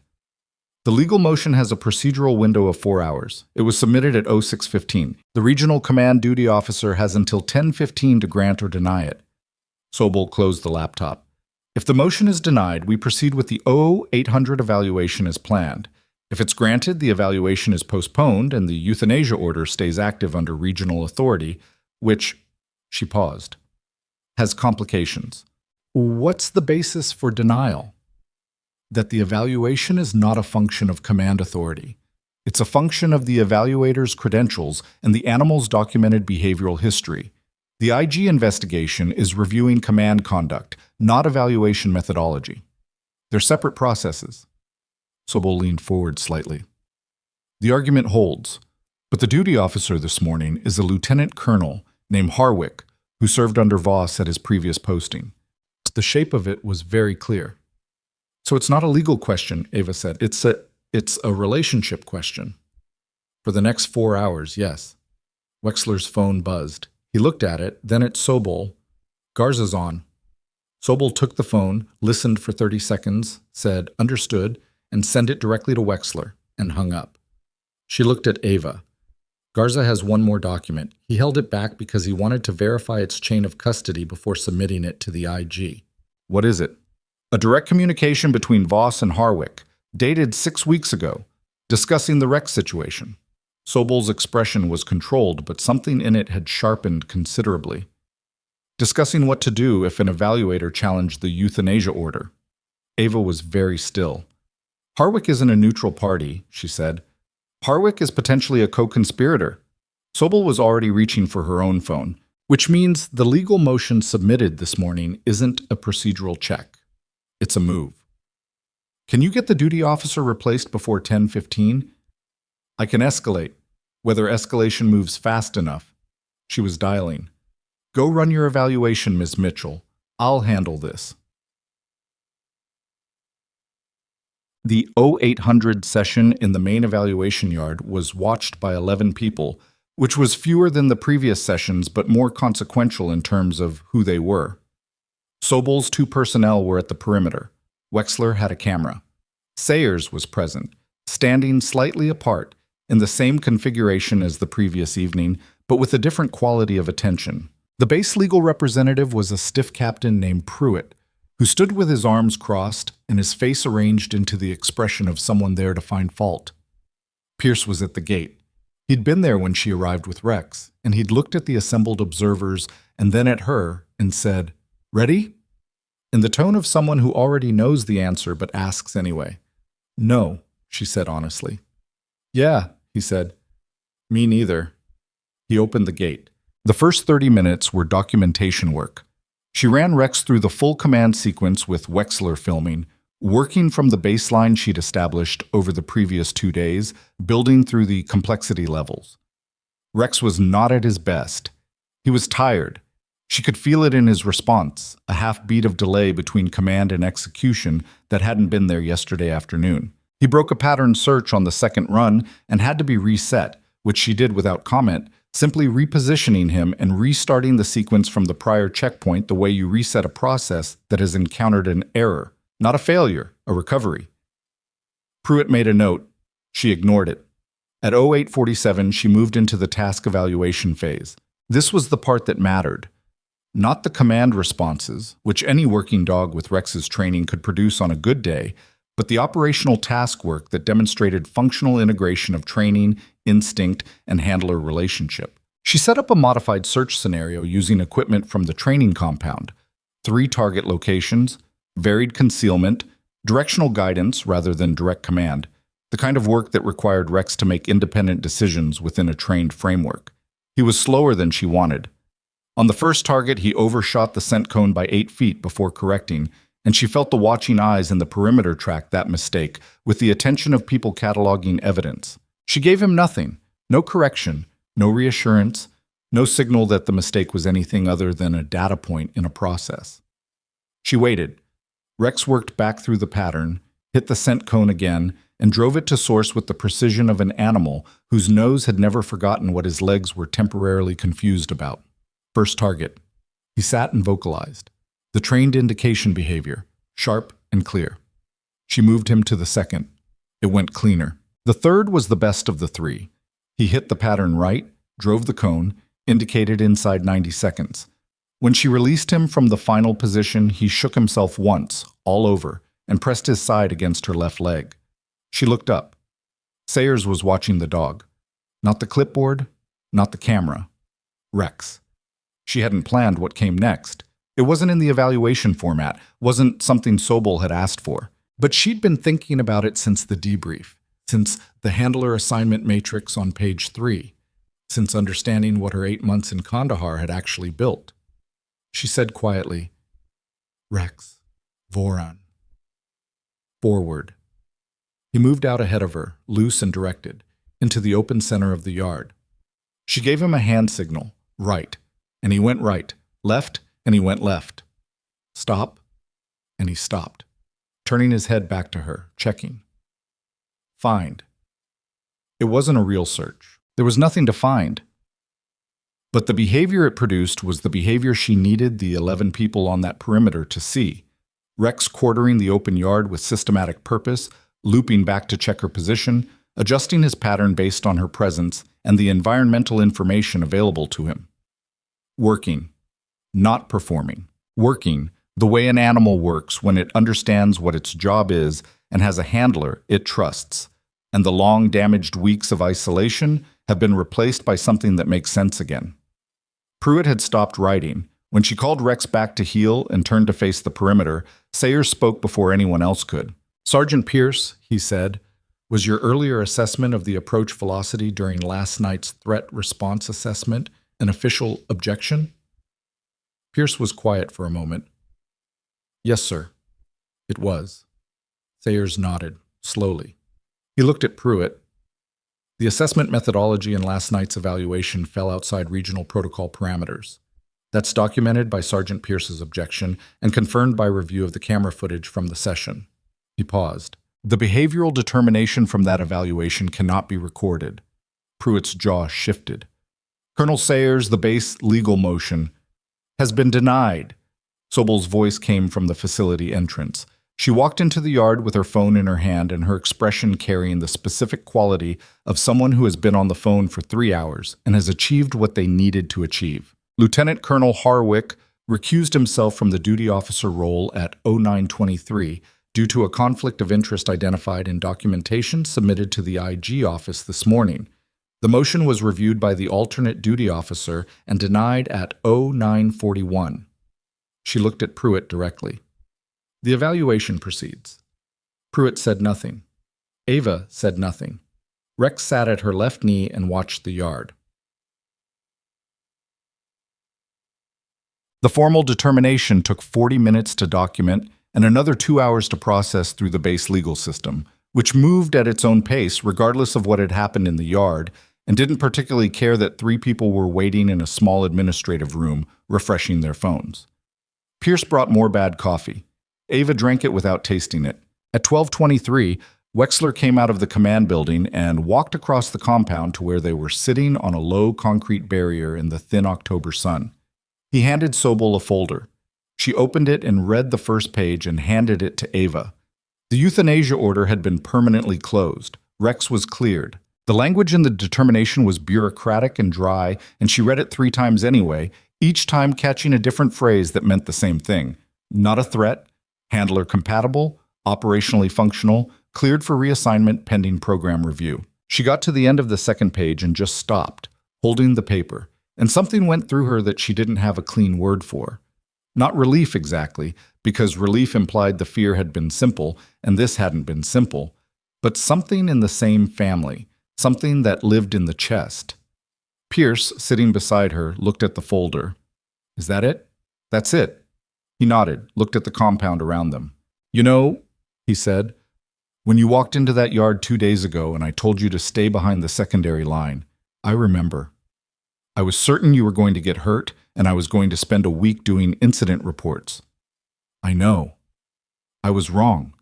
The legal motion has a procedural window of 4 hours. It was submitted at 06:15. The regional command duty officer has until 10:15 to grant or deny it. Sobel closed the laptop. If the motion is denied, we proceed with the 0800 evaluation as planned. If it's granted, the evaluation is postponed and the euthanasia order stays active under regional authority, which, she paused, has complications. What's the basis for denial? That the evaluation is not a function of command authority. It's a function of the evaluator's credentials and the animal's documented behavioral history. The IG investigation is reviewing command conduct, not evaluation methodology. They're separate processes. Sobel leaned forward slightly. The argument holds, but the duty officer this morning is a lieutenant colonel named Harwick, who served under Voss at his previous posting. The shape of it was very clear. So it's not a legal question, Ava said. It's a relationship question. For the next 4 hours, yes. Wexler's phone buzzed. He looked at it, then at Sobel. Garza's on. Sobel took the phone, listened for 30 seconds, said, understood, and sent it directly to Wexler, and hung up. She looked at Ava. Garza has one more document. He held it back because he wanted to verify its chain of custody before submitting it to the IG. What is it? A direct communication between Voss and Harwick, dated 6 weeks ago, discussing the wreck situation. Sobel's expression was controlled, but something in it had sharpened considerably. Discussing what to do if an evaluator challenged the euthanasia order. Ava was very still. Harwick isn't a neutral party, she said. Harwick is potentially a co-conspirator. Sobel was already reaching for her own phone, which means the legal motion submitted this morning isn't a procedural check. It's a move. Can you get the duty officer replaced before 10:15? I can escalate, whether escalation moves fast enough. She was dialing. Go run your evaluation, Ms. Mitchell. I'll handle this. The 0800 session in the main evaluation yard was watched by 11 people, which was fewer than the previous sessions but more consequential in terms of who they were. Sobel's 2 personnel were at the perimeter. Wexler had a camera. Sayers was present, standing slightly apart, in the same configuration as the previous evening, but with a different quality of attention. The base legal representative was a stiff captain named Pruitt, who stood with his arms crossed and his face arranged into the expression of someone there to find fault. Pierce was at the gate. He'd been there when she arrived with Rex, and he'd looked at the assembled observers and then at her and said, "Ready?" In the tone of someone who already knows the answer but asks anyway. "No," she said honestly. "Yeah," he said. "Me neither." He opened the gate. The first 30 minutes were documentation work. She ran Rex through the full command sequence with Wexler filming, working from the baseline she'd established over the previous 2 days, building through the complexity levels. Rex was not at his best. He was tired. She could feel it in his response, a half-beat of delay between command and execution that hadn't been there yesterday afternoon. He broke a pattern search on the second run and had to be reset, which she did without comment, simply repositioning him and restarting the sequence from the prior checkpoint the way you reset a process that has encountered an error, not a failure, a recovery. Pruitt made a note. She ignored it. At 0847, she moved into the task evaluation phase. This was the part that mattered. Not the command responses, which any working dog with Rex's training could produce on a good day, but the operational task work that demonstrated functional integration of training, instinct, and handler relationship. She set up a modified search scenario using equipment from the training compound: 3 target locations, varied concealment, directional guidance rather than direct command, the kind of work that required Rex to make independent decisions within a trained framework. He was slower than she wanted. On the first target, he overshot the scent cone by 8 feet before correcting, and she felt the watching eyes in the perimeter track that mistake with the attention of people cataloging evidence. She gave him nothing, no correction, no reassurance, no signal that the mistake was anything other than a data point in a process. She waited. Rex worked back through the pattern, hit the scent cone again, and drove it to source with the precision of an animal whose nose had never forgotten what his legs were temporarily confused about. First target. He sat and vocalized. The trained indication behavior, sharp and clear. She moved him to the second. It went cleaner. The third was the best of the 3. He hit the pattern right, drove the cone, indicated inside 90 seconds. When she released him from the final position, he shook himself once, all over, and pressed his side against her left leg. She looked up. Sayers was watching the dog. Not the clipboard, not the camera. Rex. She hadn't planned what came next. It wasn't in the evaluation format, wasn't something Sobel had asked for. But she'd been thinking about it since the debrief, since the handler assignment matrix on page 3, since understanding what her 8 months in Kandahar had actually built. She said quietly, "Rex, Voron." Forward. He moved out ahead of her, loose and directed, into the open center of the yard. She gave him a hand signal, right, and he went right, left, and he went left. Stop, and he stopped, turning his head back to her, checking. Find. It wasn't a real search. There was nothing to find. But the behavior it produced was the behavior she needed the 11 people on that perimeter to see. Rex quartering the open yard with systematic purpose, looping back to check her position, adjusting his pattern based on her presence and the environmental information available to him. Working. Not performing. Working the way an animal works when it understands what its job is and has a handler it trusts. And the long damaged weeks of isolation have been replaced by something that makes sense again. Pruitt had stopped writing. When she called Rex back to heel and turned to face the perimeter, Sayers spoke before anyone else could. "Sergeant Pierce," he said, "was your earlier assessment of the approach velocity during last night's threat response assessment an official objection?" Pierce was quiet for a moment. "Yes, sir." It was. Sayers nodded, slowly. He looked at Pruitt. The assessment methodology in last night's evaluation fell outside regional protocol parameters. That's documented by Sergeant Pierce's objection and confirmed by review of the camera footage from the session. He paused. The behavioral determination from that evaluation cannot be recorded. Pruitt's jaw shifted. "Colonel Sayers, the base legal motion has been denied." Sobel's voice came from the facility entrance. She walked into the yard with her phone in her hand and her expression carrying the specific quality of someone who has been on the phone for 3 hours and has achieved what they needed to achieve. Lieutenant Colonel Harwick recused himself from the duty officer role at 0923 due to a conflict of interest identified in documentation submitted to the IG office this morning. The motion was reviewed by the alternate duty officer and denied at 0941. She looked at Pruitt directly. The evaluation proceeds. Pruitt said nothing. Ava said nothing. Rex sat at her left knee and watched the yard. The formal determination took 40 minutes to document and another 2 hours to process through the base legal system, which moved at its own pace regardless of what had happened in the yard and didn't particularly care that 3 people were waiting in a small administrative room, refreshing their phones. Pierce brought more bad coffee. Ava drank it without tasting it. At 12:23, Wexler came out of the command building and walked across the compound to where they were sitting on a low concrete barrier in the thin October sun. He handed Sobel a folder. She opened it and read the first page and handed it to Ava. The euthanasia order had been permanently closed. Rex was cleared. The language in the determination was bureaucratic and dry, and she read it 3 times anyway, each time catching a different phrase that meant the same thing. Not a threat, handler compatible, operationally functional, cleared for reassignment pending program review. She got to the end of the second page and just stopped, holding the paper, and something went through her that she didn't have a clean word for. Not relief exactly, because relief implied the fear had been simple, and this hadn't been simple, but something in the same family, something that lived in the chest. Pierce, sitting beside her, looked at the folder. "Is that it?" "That's it." He nodded, looked at the compound around them. "You know," he said, "when you walked into that yard 2 days ago and I told you to stay behind the secondary line, I remember. I was certain you were going to get hurt, and I was going to spend a week doing incident reports. I know. I was wrong."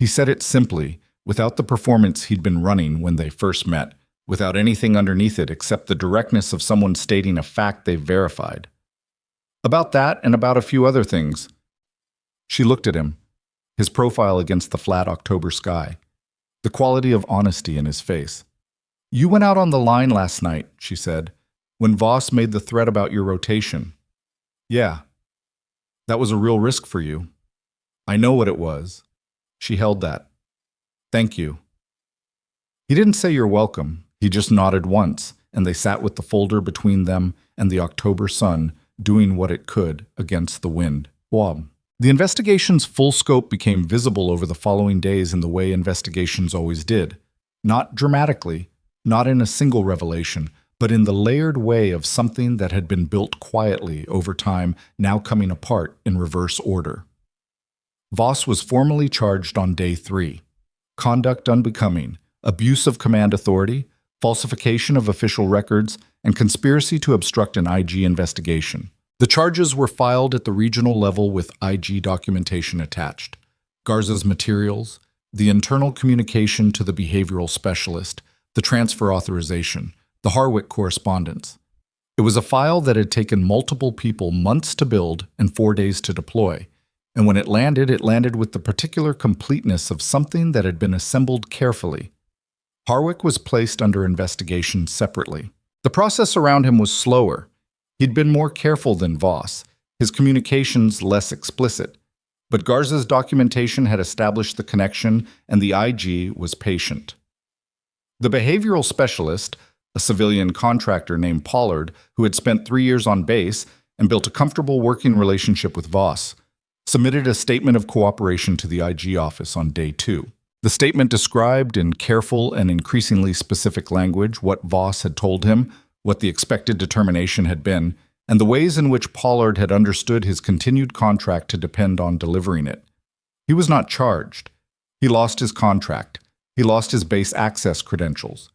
He said it simply, without the performance he'd been running when they first met, without anything underneath it except the directness of someone stating a fact they've verified. "About that and about a few other things." She looked at him, his profile against the flat October sky, the quality of honesty in his face. "You went out on the line last night," she said, "when Voss made the threat about your rotation." "Yeah. That was a real risk for you." "I know what it was." She held that. "Thank you." He didn't say you're welcome. He just nodded once, and they sat with the folder between them and the October sun, doing what it could against the wind. Bob. The investigation's full scope became visible over the following days in the way investigations always did. Not dramatically, not in a single revelation, but in the layered way of something that had been built quietly over time, now coming apart in reverse order. Voss was formally charged on day 3. Conduct unbecoming, abuse of command authority, falsification of official records, and conspiracy to obstruct an IG investigation. The charges were filed at the regional level with IG documentation attached. Garza's materials, the internal communication to the behavioral specialist, the transfer authorization, the Harwick correspondence. It was a file that had taken multiple people months to build and 4 days to deploy, and when it landed with the particular completeness of something that had been assembled carefully. Harwick was placed under investigation separately. The process around him was slower. He'd been more careful than Voss, his communications less explicit, but Garza's documentation had established the connection, and the IG was patient. The behavioral specialist, a civilian contractor named Pollard, who had spent 3 years on base and built a comfortable working relationship with Voss, submitted a statement of cooperation to the IG office on day 2. The statement described in careful and increasingly specific language what Voss had told him, what the expected determination had been, and the ways in which Pollard had understood his continued contract to depend on delivering it. He was not charged. He lost his contract. He lost his base access credentials.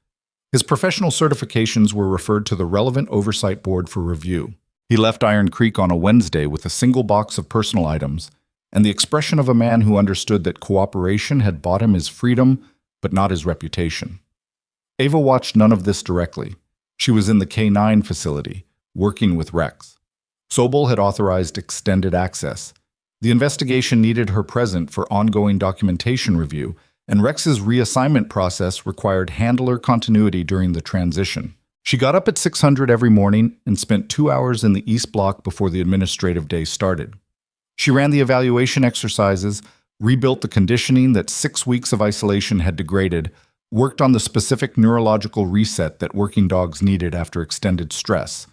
His professional certifications were referred to the relevant oversight board for review. He left Iron Creek on a Wednesday with a single box of personal items, and the expression of a man who understood that cooperation had bought him his freedom, but not his reputation. Ava watched none of this directly. She was in the K9 facility, working with Rex. Sobel had authorized extended access. The investigation needed her present for ongoing documentation review, and Rex's reassignment process required handler continuity during the transition. She got up at 600 every morning and spent 2 hours in the East Block before the administrative day started. She ran the evaluation exercises, rebuilt the conditioning that 6 weeks of isolation had degraded, worked on the specific neurological reset that working dogs needed after extended stress,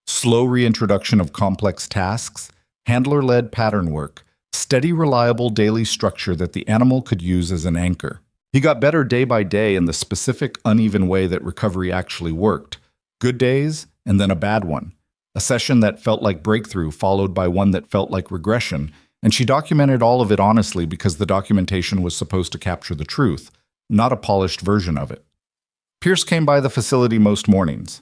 slow reintroduction of complex tasks, handler-led pattern work, steady, reliable daily structure that the animal could use as an anchor. He got better day by day in the specific, uneven way that recovery actually worked. Good days, and then a bad one. A session that felt like breakthrough, followed by one that felt like regression, and she documented all of it honestly because the documentation was supposed to capture the truth, not a polished version of it. Pierce came by the facility most mornings.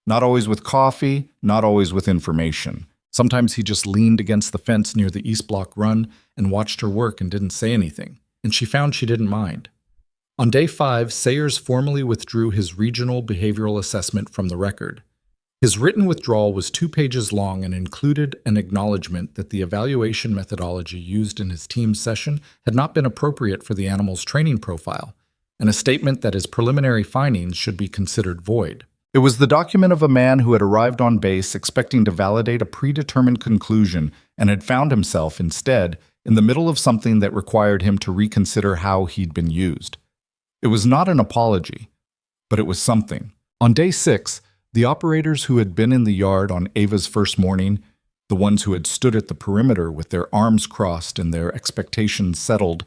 Not always with coffee, not always with information. Sometimes he just leaned against the fence near the East Block run and watched her work and didn't say anything, and she found she didn't mind. On day 5, Sayers formally withdrew his regional behavioral assessment from the record. His written withdrawal was 2 pages long and included an acknowledgement that the evaluation methodology used in his team session had not been appropriate for the animal's training profile, and a statement that his preliminary findings should be considered void. It was the document of a man who had arrived on base expecting to validate a predetermined conclusion and had found himself, instead, in the middle of something that required him to reconsider how he'd been used. It was not an apology, but it was something. On day 6, the operators who had been in the yard on Ava's first morning, the ones who had stood at the perimeter with their arms crossed and their expectations settled,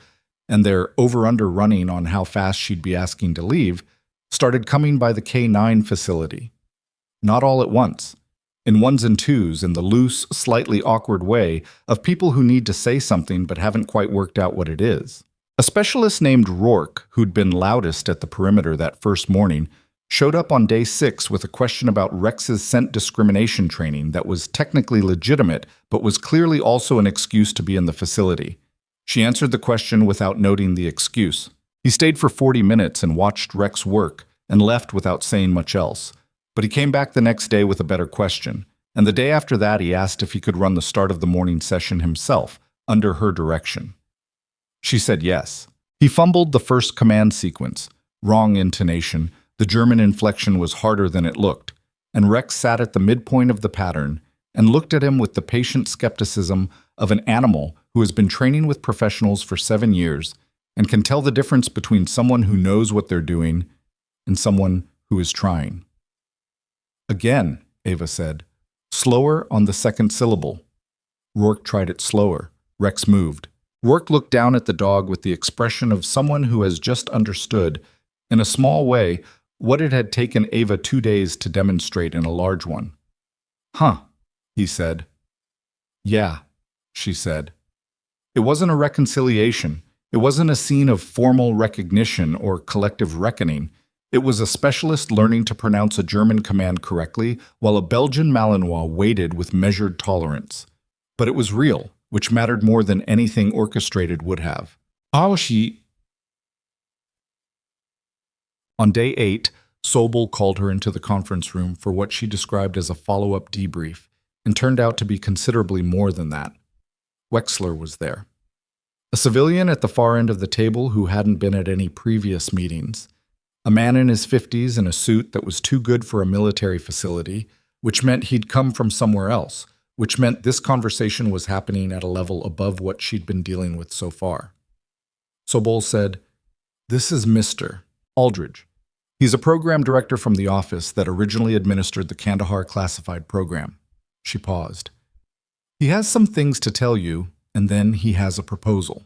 and their over-under running on how fast she'd be asking to leave, started coming by the K9 facility. Not all at once. In ones and twos, in the loose, slightly awkward way of people who need to say something but haven't quite worked out what it is. A specialist named Rourke, who'd been loudest at the perimeter that first morning, showed up on day 6 with a question about Rex's scent discrimination training that was technically legitimate but was clearly also an excuse to be in the facility. She answered the question without noting the excuse. He stayed for 40 minutes and watched Rex work and left without saying much else. But he came back the next day with a better question, and the day after that he asked if he could run the start of the morning session himself, under her direction. She said yes. He fumbled the first command sequence. Wrong intonation. The German inflection was harder than it looked, and Rex sat at the midpoint of the pattern and looked at him with the patient skepticism of an animal who has been training with professionals for 7 years and can tell the difference between someone who knows what they're doing and someone who is trying. Again, Ava said, slower on the second syllable. Rourke tried it slower. Rex moved. Rourke looked down at the dog with the expression of someone who has just understood, in a small way, what it had taken Ava 2 days to demonstrate in a large one. Huh, he said. Yeah, she said. It wasn't a reconciliation. It wasn't a scene of formal recognition or collective reckoning. It was a specialist learning to pronounce a German command correctly while a Belgian Malinois waited with measured tolerance. But it was real, which mattered more than anything orchestrated would have. On day 8, Sobel called her into the conference room for what she described as a follow-up debrief, and turned out to be considerably more than that. Wexler was there. A civilian at the far end of the table who hadn't been at any previous meetings. A man in his 50s in a suit that was too good for a military facility, which meant he'd come from somewhere else, which meant this conversation was happening at a level above what she'd been dealing with so far. Sobel said, "This is Mr. Aldridge. He's a program director from the office that originally administered the Kandahar classified program." She paused. "He has some things to tell you, and then he has a proposal."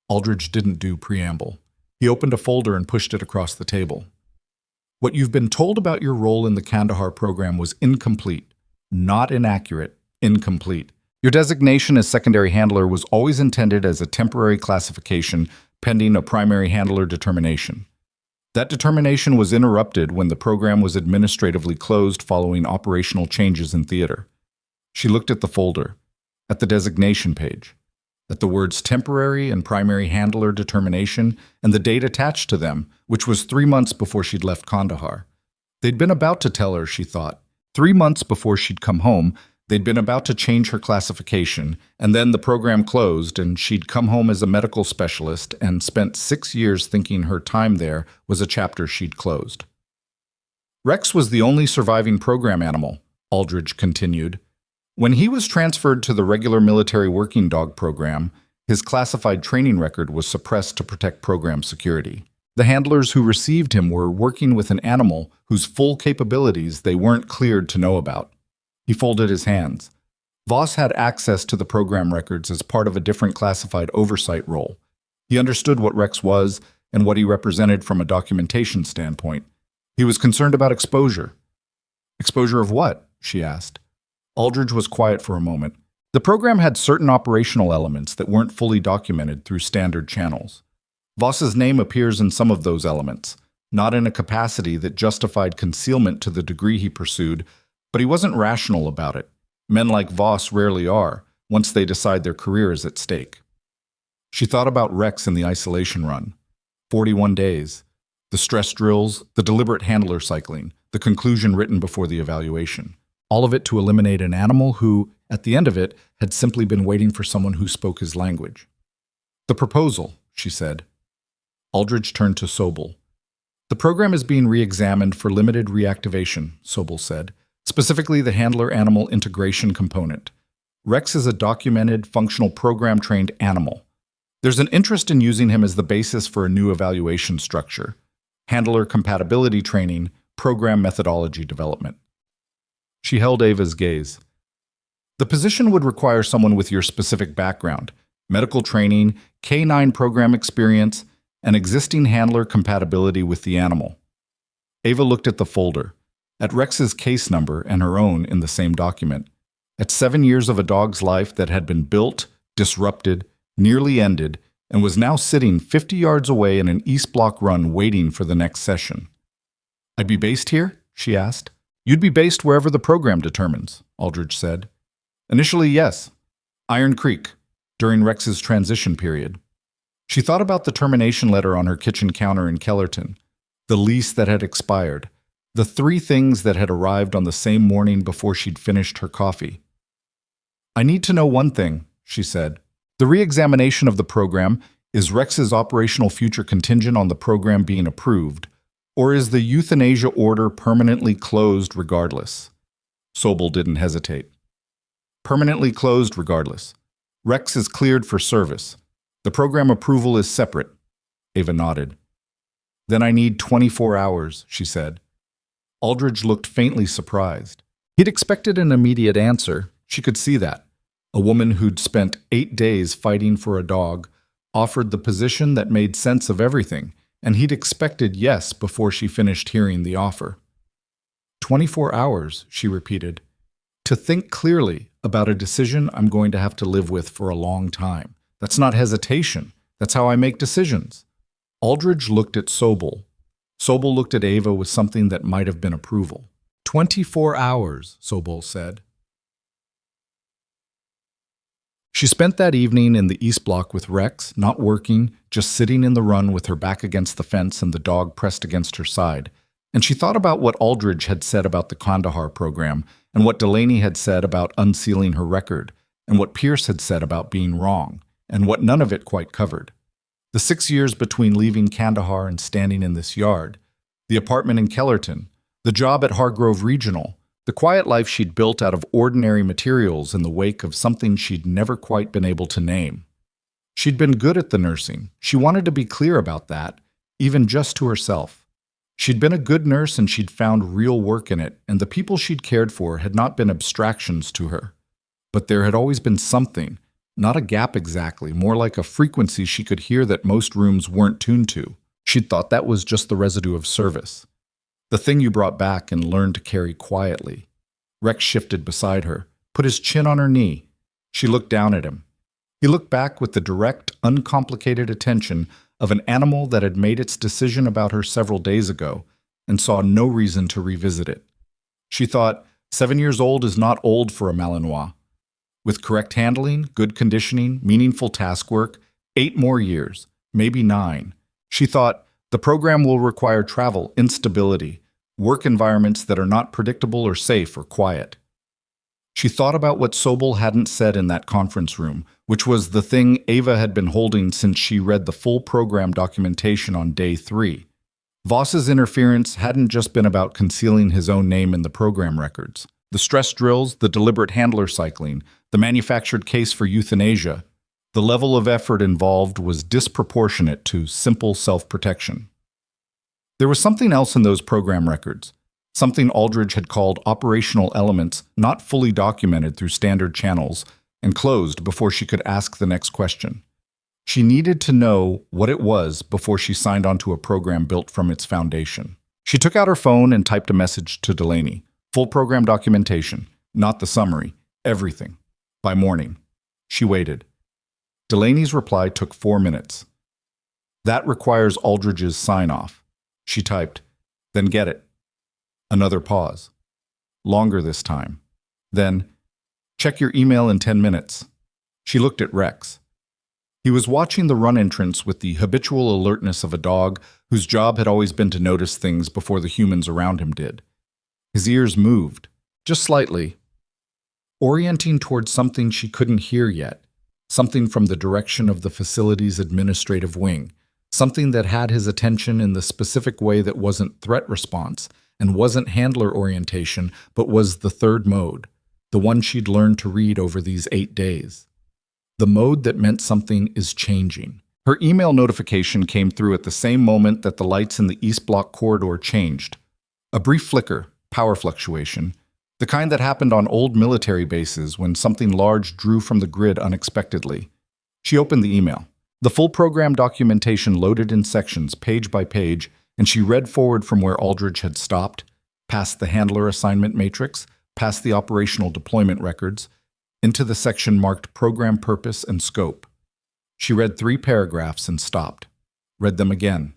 Aldridge didn't do preamble. He opened a folder and pushed it across the table. "What you've been told about your role in the Kandahar program was incomplete. Not inaccurate, incomplete. Your designation as secondary handler was always intended as a temporary classification pending a primary handler determination. That determination was interrupted when the program was administratively closed following operational changes in theater." She looked at the folder, at the designation page, at the words temporary and primary handler determination and the date attached to them, which was 3 months before she'd left Kandahar. They'd been about to tell her, she thought. 3 months before she'd come home, they'd been about to change her classification, and then the program closed, and she'd come home as a medical specialist and spent 6 years thinking her time there was a chapter she'd closed. "Rex was the only surviving program animal," Aldridge continued. "When he was transferred to the regular military working dog program, his classified training record was suppressed to protect program security. The handlers who received him were working with an animal whose full capabilities they weren't cleared to know about." He folded his hands. Voss had access to the program records as part of a different classified oversight role. He understood what Rex was and what he represented from a documentation standpoint. He was concerned about exposure. "Exposure of what?" she asked. Aldridge was quiet for a moment. The program had certain operational elements that weren't fully documented through standard channels. Voss's name appears in some of those elements, not in a capacity that justified concealment to the degree he pursued, but he wasn't rational about it. Men like Voss rarely are, once they decide their career is at stake. She thought about Rex in the isolation run. 41 days. The stress drills, the deliberate handler cycling, the conclusion written before the evaluation. All of it to eliminate an animal who, at the end of it, had simply been waiting for someone who spoke his language. The proposal, she said. Aldridge turned to Sobel. The program is being re-examined for limited reactivation, Sobel said, specifically the handler-animal integration component. Rex is a documented, functional program-trained animal. There's an interest in using him as the basis for a new evaluation structure. Handler compatibility training, program methodology development. She held Ava's gaze. The position would require someone with your specific background, medical training, K9 program experience, and existing handler compatibility with the animal. Ava looked at the folder, at Rex's case number and her own in the same document, at 7 years of a dog's life that had been built, disrupted, nearly ended, and was now sitting 50 yards away in an East Block run waiting for the next session. I'd be based here? She asked. You'd be based wherever the program determines, Aldridge said. Initially, yes. Iron Creek, during Rex's transition period. She thought about the termination letter on her kitchen counter in Kellerton, the lease that had expired, the 3 things that had arrived on the same morning before she'd finished her coffee. I need to know one thing, she said. The re-examination of the program, is Rex's operational future contingent on the program being approved, or is the euthanasia order permanently closed regardless? Sobel didn't hesitate. Permanently closed regardless. Rex is cleared for service. The program approval is separate. Ava nodded. Then I need 24 hours, she said. Aldridge looked faintly surprised. He'd expected an immediate answer. She could see that. A woman who'd spent 8 days fighting for a dog offered the position that made sense of everything, and he'd expected yes before she finished hearing the offer. 24 hours, she repeated, to think clearly about a decision I'm going to have to live with for a long time. That's not hesitation. That's how I make decisions. Aldridge looked at Sobel. Sobel looked at Ava with something that might have been approval. 24 hours, Sobel said. She spent that evening in the East Block with Rex, not working, just sitting in the run with her back against the fence and the dog pressed against her side. And she thought about what Aldridge had said about the Kandahar program, and what Delaney had said about unsealing her record, and what Pierce had said about being wrong, and what none of it quite covered. The 6 years between leaving Kandahar and standing in this yard, the apartment in Kellerton, the job at Hargrove Regional, the quiet life she'd built out of ordinary materials in the wake of something she'd never quite been able to name. She'd been good at the nursing. She wanted to be clear about that, even just to herself. She'd been a good nurse and she'd found real work in it, and the people she'd cared for had not been abstractions to her. But there had always been something, not a gap exactly, more like a frequency she could hear that most rooms weren't tuned to. She'd thought that was just the residue of service. The thing you brought back and learned to carry quietly. Rex shifted beside her, put his chin on her knee. She looked down at him. He looked back with the direct, uncomplicated attention of an animal that had made its decision about her several days ago and saw no reason to revisit it. She thought, 7 years old is not old for a Malinois. With correct handling, good conditioning, meaningful task work, 8 more years, maybe 9. She thought, the program will require travel, instability, work environments that are not predictable or safe or quiet. She thought about what Sobel hadn't said in that conference room, which was the thing Ava had been holding since she read the full program documentation on day 3. Voss's interference hadn't just been about concealing his own name in the program records. The stress drills, the deliberate handler cycling, the manufactured case for euthanasia, the level of effort involved was disproportionate to simple self-protection. There was something else in those program records, something Aldridge had called operational elements not fully documented through standard channels and closed before she could ask the next question. She needed to know what it was before she signed onto a program built from its foundation. She took out her phone and typed a message to Delaney. Full program documentation, not the summary, everything. By morning. She waited. Delaney's reply took 4 minutes. That requires Aldridge's sign-off. She typed, "Then get it." Another pause. Longer this time. Then, "Check your email in 10 minutes." She looked at Rex. He was watching the run entrance with the habitual alertness of a dog whose job had always been to notice things before the humans around him did. His ears moved, just slightly, orienting towards something she couldn't hear yet, something from the direction of the facility's administrative wing, something that had his attention in the specific way that wasn't threat response and wasn't handler orientation, but was the third mode, the one she'd learned to read over these 8 days. The mode that meant something is changing. Her email notification came through at the same moment that the lights in the East Block corridor changed. A brief flicker, power fluctuation, the kind that happened on old military bases when something large drew from the grid unexpectedly. She opened the email. The full program documentation loaded in sections, page by page, and she read forward from where Aldridge had stopped, past the handler assignment matrix, past the operational deployment records, into the section marked Program Purpose and Scope. She read 3 paragraphs and stopped. Read them again.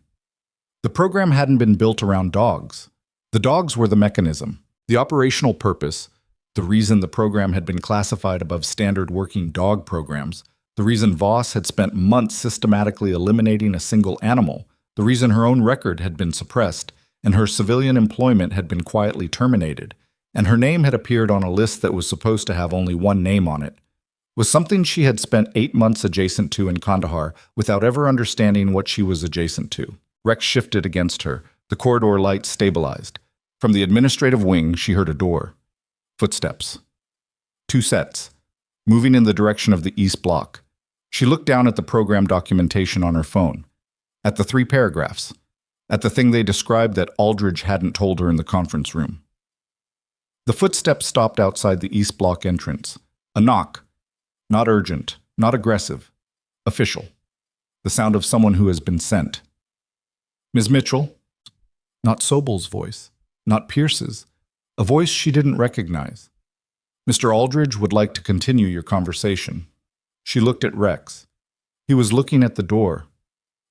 The program hadn't been built around dogs. The dogs were the mechanism, the operational purpose, the reason the program had been classified above standard working dog programs, the reason Voss had spent months systematically eliminating a single animal, the reason her own record had been suppressed, and her civilian employment had been quietly terminated, and her name had appeared on a list that was supposed to have only one name on it, was something she had spent 8 months adjacent to in Kandahar without ever understanding what she was adjacent to. Rex shifted against her. The corridor light stabilized. From the administrative wing, she heard a door. Footsteps. 2 sets, moving in the direction of the East Block. She looked down at the program documentation on her phone, at the 3 paragraphs, at the thing they described that Aldridge hadn't told her in the conference room. The footsteps stopped outside the East Block entrance. A knock. Not urgent, not aggressive. Official. The sound of someone who has been sent. "Ms. Mitchell?" Not Sobel's voice. Not Pierce's. A voice she didn't recognize. "Mr. Aldridge would like to continue your conversation." She looked at Rex. He was looking at the door.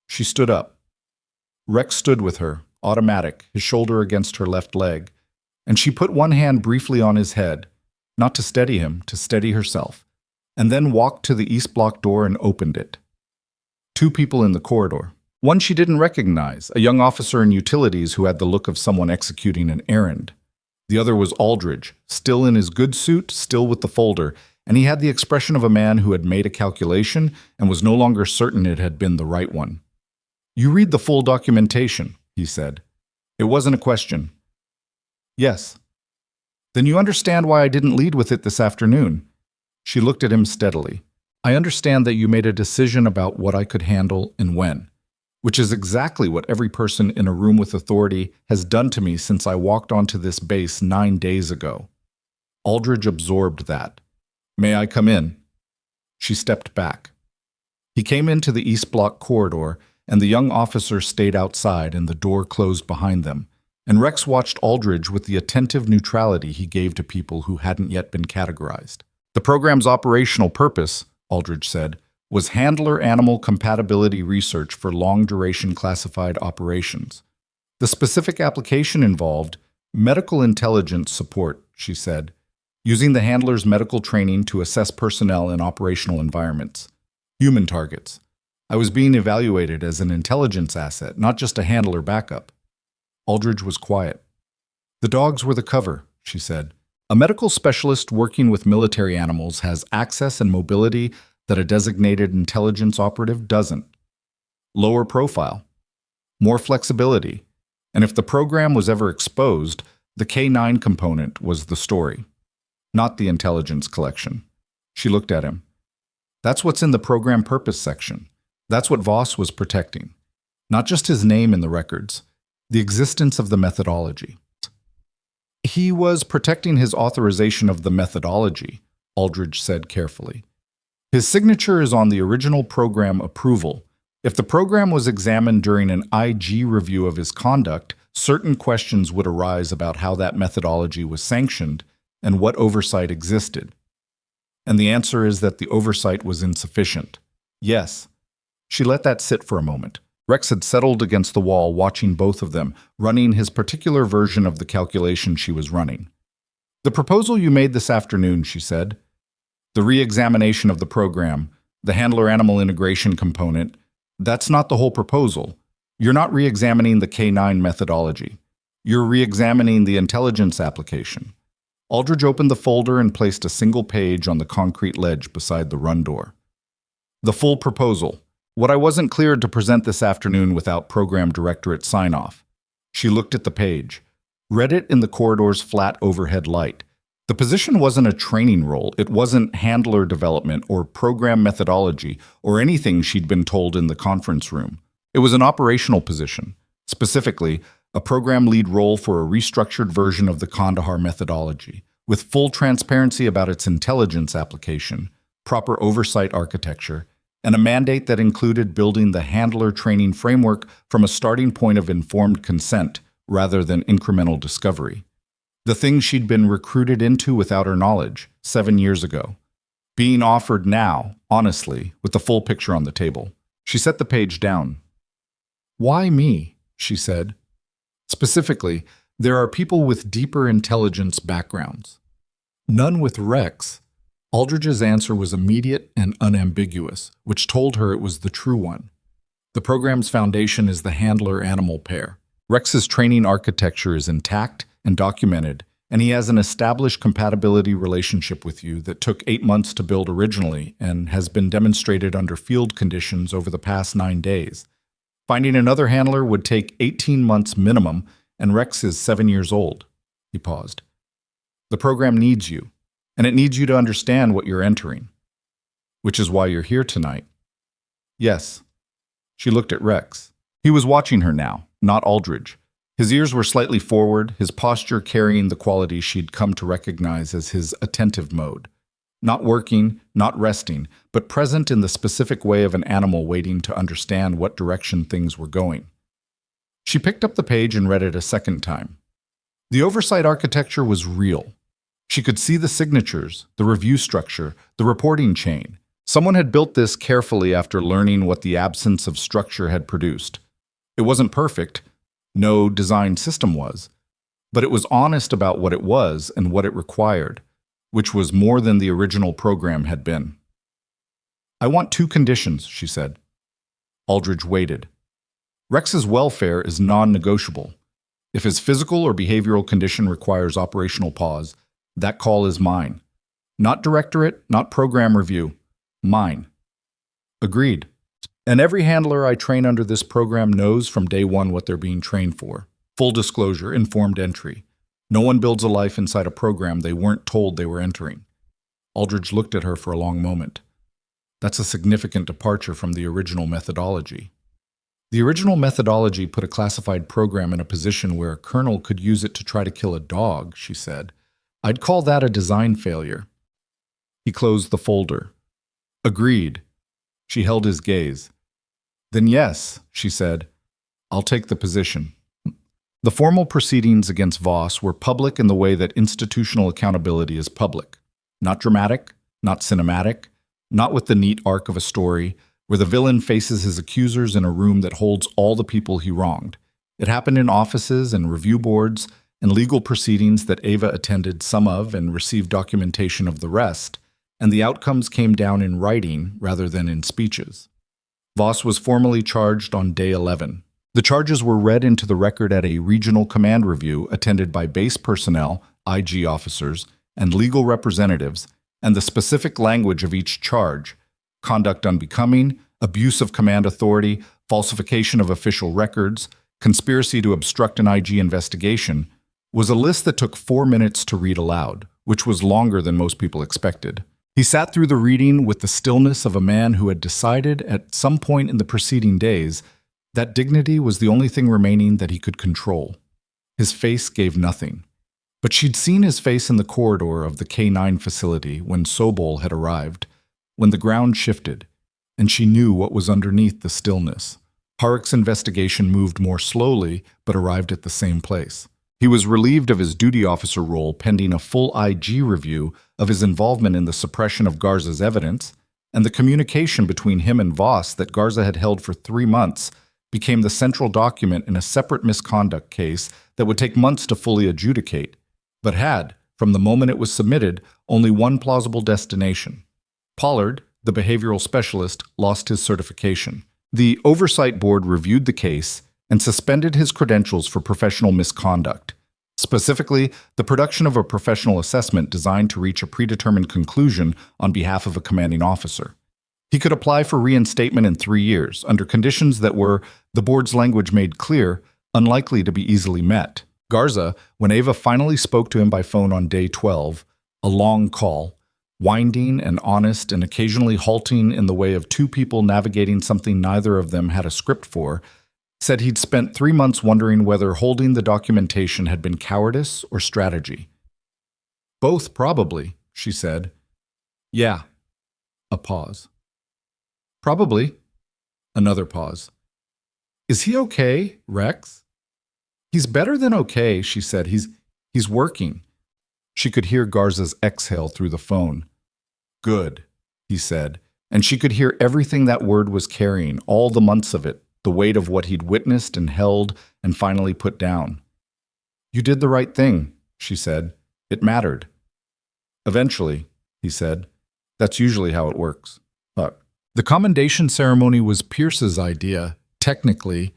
She stood up. Rex stood with her, automatic, his shoulder against her left leg, and she put one hand briefly on his head, not to steady him, to steady herself, and then walked to the East Block door and opened it. 2 people in the corridor. One she didn't recognize, a young officer in utilities who had the look of someone executing an errand. The other was Aldridge, still in his good suit, still with the folder, and he had the expression of a man who had made a calculation and was no longer certain it had been the right one. "You read the full documentation," he said. It wasn't a question. "Yes." "Then you understand why I didn't lead with it this afternoon." She looked at him steadily. "I understand that you made a decision about what I could handle and when, which is exactly what every person in a room with authority has done to me since I walked onto this base 9 days ago." Aldridge absorbed that. "May I come in?" She stepped back. He came into the East Block corridor, and the young officer stayed outside and the door closed behind them, and Rex watched Aldridge with the attentive neutrality he gave to people who hadn't yet been categorized. "The program's operational purpose," Aldridge said, "was handler animal compatibility research for long-duration classified operations. The specific application involved medical intelligence support," she said, "using the handler's medical training to assess personnel in operational environments. Human targets. I was being evaluated as an intelligence asset, not just a handler backup." Aldridge was quiet. "The dogs were the cover," she said. "A medical specialist working with military animals has access and mobility that a designated intelligence operative doesn't. Lower profile. More flexibility. And if the program was ever exposed, the K9 component was the story, not the intelligence collection." She looked at him. "That's what's in the program purpose section. That's what Voss was protecting. Not just his name in the records, the existence of the methodology." "He was protecting his authorization of the methodology," Aldridge said carefully. "His signature is on the original program approval. If the program was examined during an IG review of his conduct, certain questions would arise about how that methodology was sanctioned and what oversight existed. And the answer is that the oversight was insufficient. Yes." She let that sit for a moment. Rex had settled against the wall, watching both of them, running his particular version of the calculation she was running. "The proposal you made this afternoon," she said. "The re-examination of the program, the handler-animal integration component, that's not the whole proposal. You're not re-examining the K9 methodology. You're re-examining the intelligence application." Aldridge opened the folder and placed a single page on the concrete ledge beside the run door. "The full proposal. What I wasn't cleared to present this afternoon without program directorate sign-off." She looked at the page, read it in the corridor's flat overhead light. The position wasn't a training role. It wasn't handler development or program methodology or anything she'd been told in the conference room. It was an operational position, specifically a program lead role for a restructured version of the Kandahar methodology, with full transparency about its intelligence application, proper oversight architecture, and a mandate that included building the handler training framework from a starting point of informed consent rather than incremental discovery. The thing she'd been recruited into without her knowledge 7 years ago. Being offered now, honestly, with the full picture on the table. She set the page down. "Why me?" she said. "Specifically, there are people with deeper intelligence backgrounds. None with Rex." Aldridge's answer was immediate and unambiguous, which told her it was the true one. The program's foundation is the handler-animal pair. Rex's training architecture is intact and documented, and he has an established compatibility relationship with you that took 8 months to build originally and has been demonstrated under field conditions over the past 9 days. Finding another handler would take 18 months minimum, and Rex is 7 years old. He paused. "The program needs you, and it needs you to understand what you're entering, which is why you're here tonight." "Yes." She looked at Rex. He was watching her now, not Aldridge. His ears were slightly forward, his posture carrying the quality she'd come to recognize as his attentive mode. Not working, not resting, but present in the specific way of an animal waiting to understand what direction things were going. She picked up the page and read it a second time. The oversight architecture was real. She could see the signatures, the review structure, the reporting chain. Someone had built this carefully after learning what the absence of structure had produced. It wasn't perfect. No design system was. But it was honest about what it was and what it required, which was more than the original program had been. "I want 2 conditions," she said. Aldridge waited. Rex's welfare is non-negotiable. If his physical or behavioral condition requires operational pause, that call is mine. Not directorate, not program review. Mine. "Agreed. And every handler I train under this program knows from day one what they're being trained for. Full disclosure, informed entry. No one builds a life inside a program they weren't told they were entering." Aldridge looked at her for a long moment. "That's a significant departure from the original methodology." "The original methodology put a classified program in a position where a colonel could use it to try to kill a dog," she said. "I'd call that a design failure." He closed the folder. "Agreed." She held his gaze. "Then yes," she said, "I'll take the position." The formal proceedings against Voss were public in the way that institutional accountability is public. Not dramatic, not cinematic, not with the neat arc of a story, where the villain faces his accusers in a room that holds all the people he wronged. It happened in offices and review boards and legal proceedings that Ava attended some of and received documentation of the rest, and the outcomes came down in writing rather than in speeches. Voss was formally charged on day 11. The charges were read into the record at a regional command review attended by base personnel, IG officers, and legal representatives, and the specific language of each charge: conduct unbecoming, abuse of command authority, falsification of official records, conspiracy to obstruct an IG investigation, was a list that took 4 minutes to read aloud, which was longer than most people expected. He sat through the reading with the stillness of a man who had decided at some point in the preceding days that dignity was the only thing remaining that he could control. His face gave nothing. But she'd seen his face in the corridor of the K9 facility when Sobol had arrived, when the ground shifted, and she knew what was underneath the stillness. Harick's investigation moved more slowly, but arrived at the same place. He was relieved of his duty officer role pending a full IG review of his involvement in the suppression of Garza's evidence and the communication between him and Voss that Garza had held for 3 months became the central document in a separate misconduct case that would take months to fully adjudicate, but had, from the moment it was submitted, only one plausible destination. Pollard, the behavioral specialist, lost his certification. The Oversight Board reviewed the case and suspended his credentials for professional misconduct. Specifically, the production of a professional assessment designed to reach a predetermined conclusion on behalf of a commanding officer. He could apply for reinstatement in 3 years, under conditions that were, the board's language made clear, unlikely to be easily met. Garza, when Ava finally spoke to him by phone on day 12, a long call, winding and honest and occasionally halting in the way of two people navigating something neither of them had a script for, said he'd spent 3 months wondering whether holding the documentation had been cowardice or strategy. Both, probably, she said. Yeah. A pause. Probably. Another pause. Is he okay, Rex? He's better than okay, she said. He's working. She could hear Garza's exhale through the phone. Good, he said, and she could hear everything that word was carrying, all the months of it, the weight of what he'd witnessed and held and finally put down. You did the right thing, she said. It mattered. Eventually, he said. That's usually how it works. Look, the commendation ceremony was Pierce's idea, technically,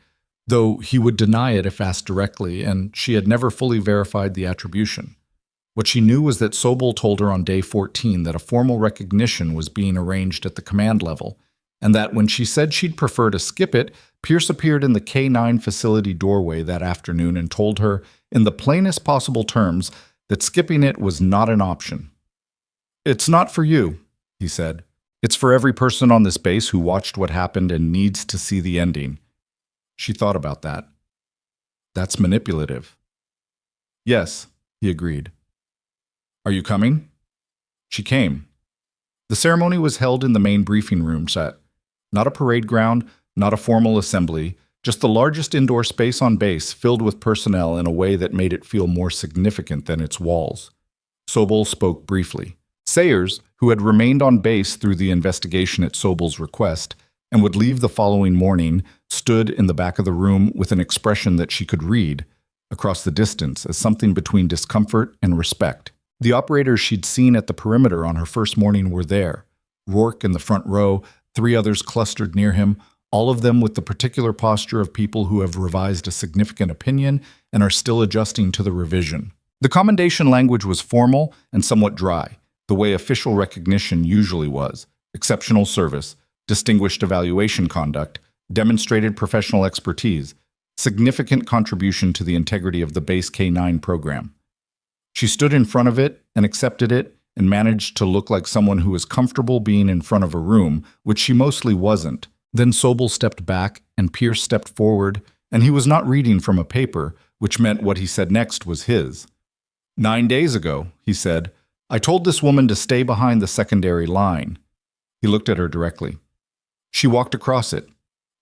though he would deny it if asked directly, and she had never fully verified the attribution. What she knew was that Sobel told her on day 14 that a formal recognition was being arranged at the command level, and that when she said she'd prefer to skip it, Pierce appeared in the K9 facility doorway that afternoon and told her, in the plainest possible terms, that skipping it was not an option. It's not for you, he said. It's for every person on this base who watched what happened and needs to see the ending. She thought about that. That's manipulative. Yes, he agreed. Are you coming? She came. The ceremony was held in the main briefing room set. Not a parade ground, not a formal assembly, just the largest indoor space on base filled with personnel in a way that made it feel more significant than its walls. Sobel spoke briefly. Sayers, who had remained on base through the investigation at Sobel's request and would leave the following morning, stood in the back of the room with an expression that she could read across the distance as something between discomfort and respect. The operators she'd seen at the perimeter on her first morning were there. Rourke in the front row, 3 others clustered near him, all of them with the particular posture of people who have revised a significant opinion and are still adjusting to the revision. The commendation language was formal and somewhat dry, the way official recognition usually was: exceptional service, distinguished evaluation conduct, demonstrated professional expertise, significant contribution to the integrity of the base K9 program. She stood in front of it and accepted it and managed to look like someone who was comfortable being in front of a room, which she mostly wasn't. Then Sobel stepped back and Pierce stepped forward, and he was not reading from a paper, which meant what he said next was his. 9 days ago, he said, I told this woman to stay behind the secondary line. He looked at her directly. She walked across it,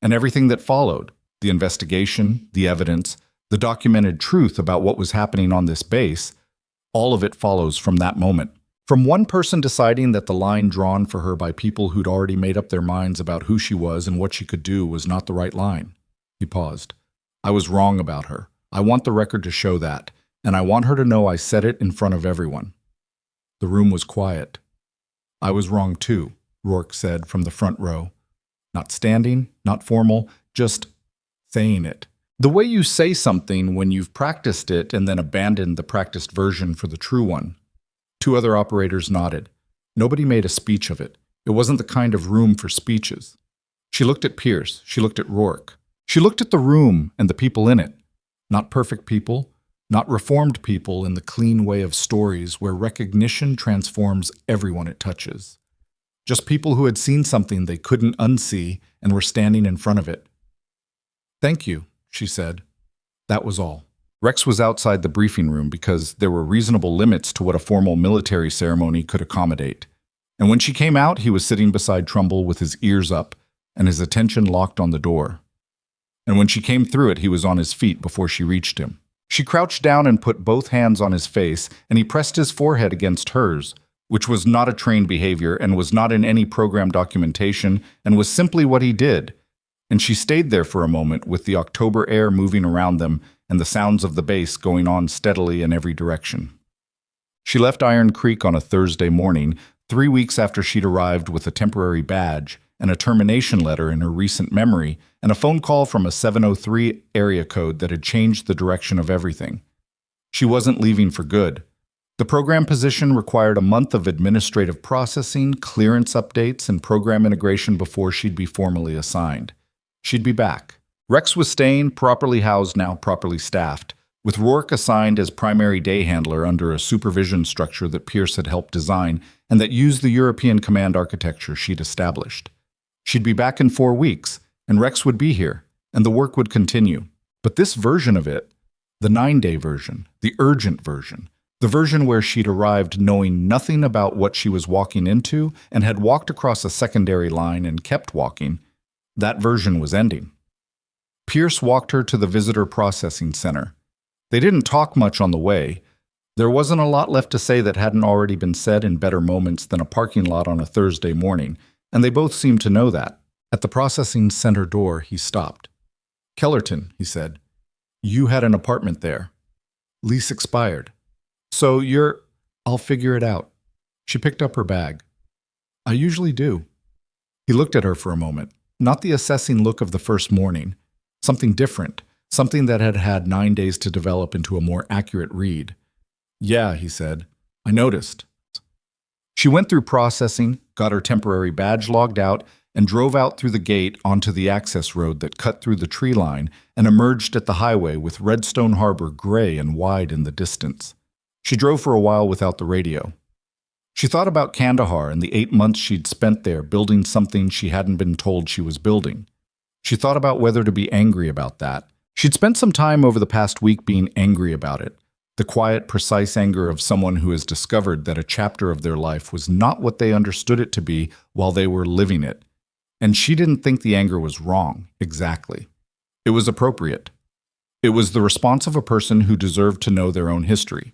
and everything that followed, the investigation, the evidence, the documented truth about what was happening on this base, all of it follows from that moment. From one person deciding that the line drawn for her by people who'd already made up their minds about who she was and what she could do was not the right line. He paused. I was wrong about her. I want the record to show that, and I want her to know I said it in front of everyone. The room was quiet. I was wrong too, Rourke said from the front row. Not standing, not formal, just saying it. The way you say something when you've practiced it and then abandoned the practiced version for the true one. 2 other operators nodded. Nobody made a speech of it. It wasn't the kind of room for speeches. She looked at Pierce. She looked at Rourke. She looked at the room and the people in it. Not perfect people, not reformed people in the clean way of stories where recognition transforms everyone it touches. Just people who had seen something they couldn't unsee and were standing in front of it. Thank you, she said. That was all. Rex was outside the briefing room because there were reasonable limits to what a formal military ceremony could accommodate. And when she came out, he was sitting beside Trumbull with his ears up and his attention locked on the door. And when she came through it, he was on his feet before she reached him. She crouched down and put both hands on his face, and he pressed his forehead against hers, which was not a trained behavior and was not in any program documentation and was simply what he did. and she stayed there for a moment with the October air moving around them and the sounds of the bass going on steadily in every direction. She left Iron Creek on a Thursday morning, 3 weeks after she'd arrived with a temporary badge and a termination letter in her recent memory and a phone call from a 703 area code that had changed the direction of everything. She wasn't leaving for good. The program position required a month of administrative processing, clearance updates, and program integration before she'd be formally assigned. She'd be back. Rex was staying, properly housed now, properly staffed, with Rourke assigned as primary day handler under a supervision structure that Pierce had helped design and that used the European command architecture she'd established. She'd be back in 4 weeks, and Rex would be here, and the work would continue. But this version of it, the 9-day version, the urgent version, the version where she'd arrived knowing nothing about what she was walking into and had walked across a secondary line and kept walking, that version was ending. Pierce walked her to the visitor processing center. They didn't talk much on the way. There wasn't a lot left to say that hadn't already been said in better moments than a parking lot on a Thursday morning, and they both seemed to know that. At the processing center door, he stopped. "Kellerton," he said, "you had an apartment there. Lease expired. So I'll figure it out." She picked up her bag. "I usually do." He looked at her for a moment, not the assessing look of the first morning. Something different, something that had had 9 days to develop into a more accurate read. "Yeah," he said, "I noticed." She went through processing, got her temporary badge logged out, and drove out through the gate onto the access road that cut through the tree line and emerged at the highway with Redstone Harbor gray and wide in the distance. She drove for a while without the radio. She thought about Kandahar and the 8 months she'd spent there building something she hadn't been told she was building. She thought about whether to be angry about that. She'd spent some time over the past week being angry about it, the quiet, precise anger of someone who has discovered that a chapter of their life was not what they understood it to be while they were living it. And she didn't think the anger was wrong, exactly. It was appropriate. It was the response of a person who deserved to know their own history.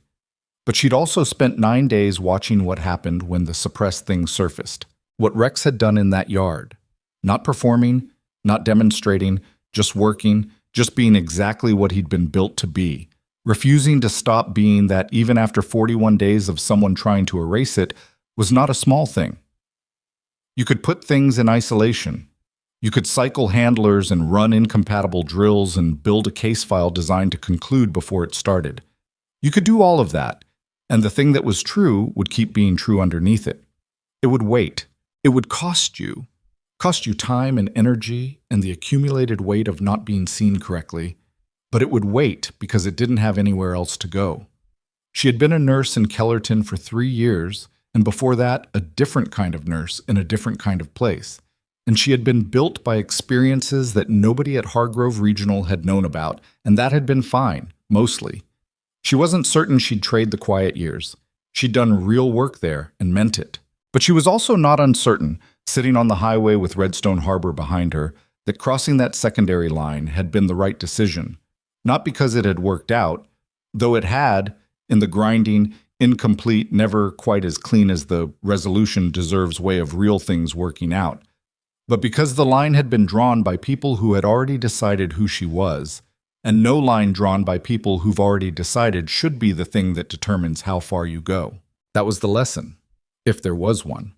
But she'd also spent 9 days watching what happened when the suppressed thing surfaced, what Rex had done in that yard. Not performing, not demonstrating, just working, just being exactly what he'd been built to be, refusing to stop being that even after 41 days of someone trying to erase it was not a small thing. You could put things in isolation. You could cycle handlers and run incompatible drills and build a case file designed to conclude before it started. You could do all of that, and the thing that was true would keep being true underneath it. It would wait. It would cost you time and energy and the accumulated weight of not being seen correctly, but it would wait because it didn't have anywhere else to go. She had been a nurse in Kellerton for 3 years, and before that, a different kind of nurse in a different kind of place. And she had been built by experiences that nobody at Hargrove Regional had known about, and that had been fine, mostly. She wasn't certain she'd trade the quiet years. She'd done real work there and meant it. But she was also not uncertain, sitting on the highway with Redstone Harbor behind her, that crossing that secondary line had been the right decision. Not because it had worked out, though it had, in the grinding, incomplete, never quite as clean as the resolution deserves way of real things working out, but because the line had been drawn by people who had already decided who she was, and no line drawn by people who've already decided should be the thing that determines how far you go. That was the lesson, if there was one.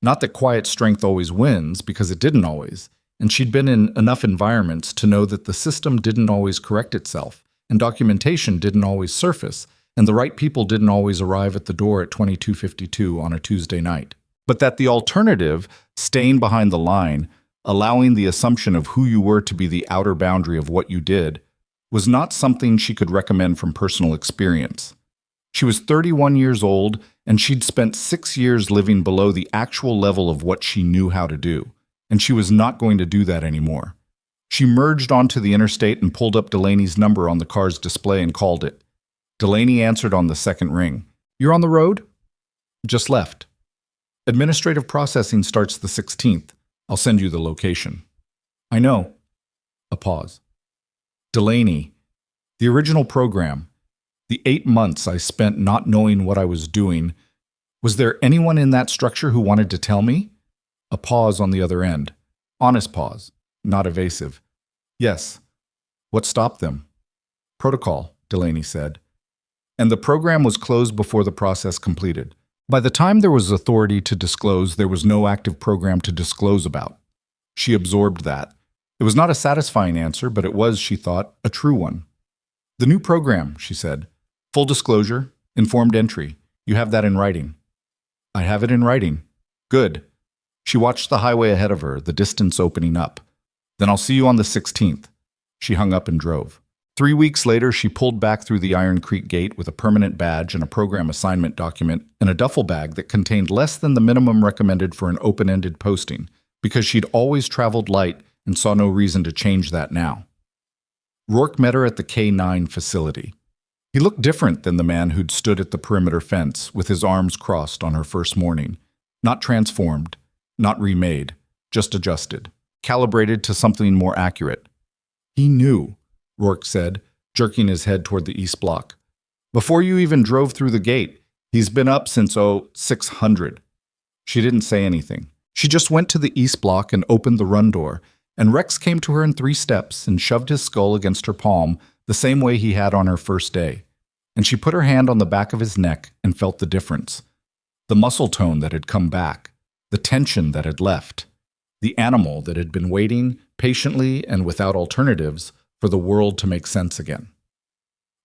Not that quiet strength always wins, because it didn't always, and she'd been in enough environments to know that the system didn't always correct itself, and documentation didn't always surface, and the right people didn't always arrive at the door at 22:52 on a Tuesday night. But that the alternative, staying behind the line, allowing the assumption of who you were to be the outer boundary of what you did, was not something she could recommend from personal experience. She was 31 years old, and she'd spent 6 years living below the actual level of what she knew how to do, and she was not going to do that anymore. She merged onto the interstate and pulled up Delaney's number on the car's display and called it. Delaney answered on the second ring. "You're on the road?" "Just left." "Administrative processing starts the 16th. I'll send you the location." "I know." A pause. "Delaney, the original program, the 8 months I spent not knowing what I was doing, was there anyone in that structure who wanted to tell me?" A pause on the other end. Honest pause. not evasive. Yes. What stopped them? Protocol, Delaney said. And the program was closed before the process completed. By the time there was authority to disclose, there was no active program to disclose about. She absorbed that. It was not a satisfying answer, but it was, she thought, a true one. The new program, she said. Full disclosure, informed entry. You have that in writing. I have it in writing. Good. She watched the highway ahead of her, the distance opening up. Then I'll see you on the 16th. She hung up and drove. 3 weeks later, she pulled back through the Iron Creek gate with a permanent badge and a program assignment document and a duffel bag that contained less than the minimum recommended for an open-ended posting, because she'd always traveled light and saw no reason to change that now. Rourke met her at the K-9 facility. He looked different than the man who'd stood at the perimeter fence with his arms crossed on her first morning. Not transformed, not remade, just adjusted, calibrated to something more accurate. He knew, Rourke said, jerking his head toward the east block. Before you even drove through the gate, he's been up since, 600. She didn't say anything. She just went to the east block and opened the run door, and Rex came to her in 3 steps and shoved his skull against her palm the same way he had on her first day. And she put her hand on the back of his neck and felt the difference. The muscle tone that had come back, the tension that had left, the animal that had been waiting patiently and without alternatives for the world to make sense again.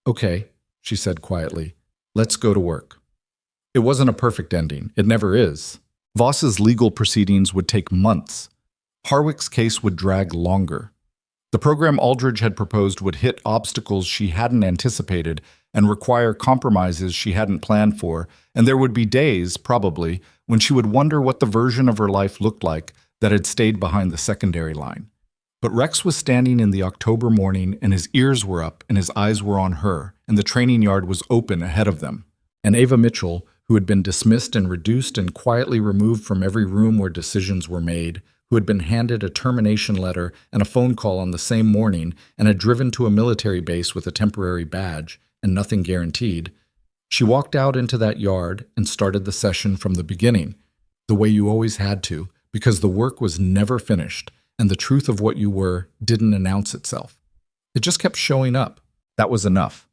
Okay, she said quietly, let's go to work. It wasn't a perfect ending. It never is. Voss's legal proceedings would take months. Harwick's case would drag longer. The program Aldridge had proposed would hit obstacles she hadn't anticipated and require compromises she hadn't planned for, and there would be days, probably, when she would wonder what the version of her life looked like that had stayed behind the secondary line. But Rex was standing in the October morning, and his ears were up and his eyes were on her, and the training yard was open ahead of them. And Ava Mitchell, who had been dismissed and reduced and quietly removed from every room where decisions were made, who had been handed a termination letter and a phone call on the same morning and had driven to a military base with a temporary badge and nothing guaranteed, she walked out into that yard and started the session from the beginning, the way you always had to, because the work was never finished and the truth of what you were didn't announce itself. It just kept showing up. That was enough.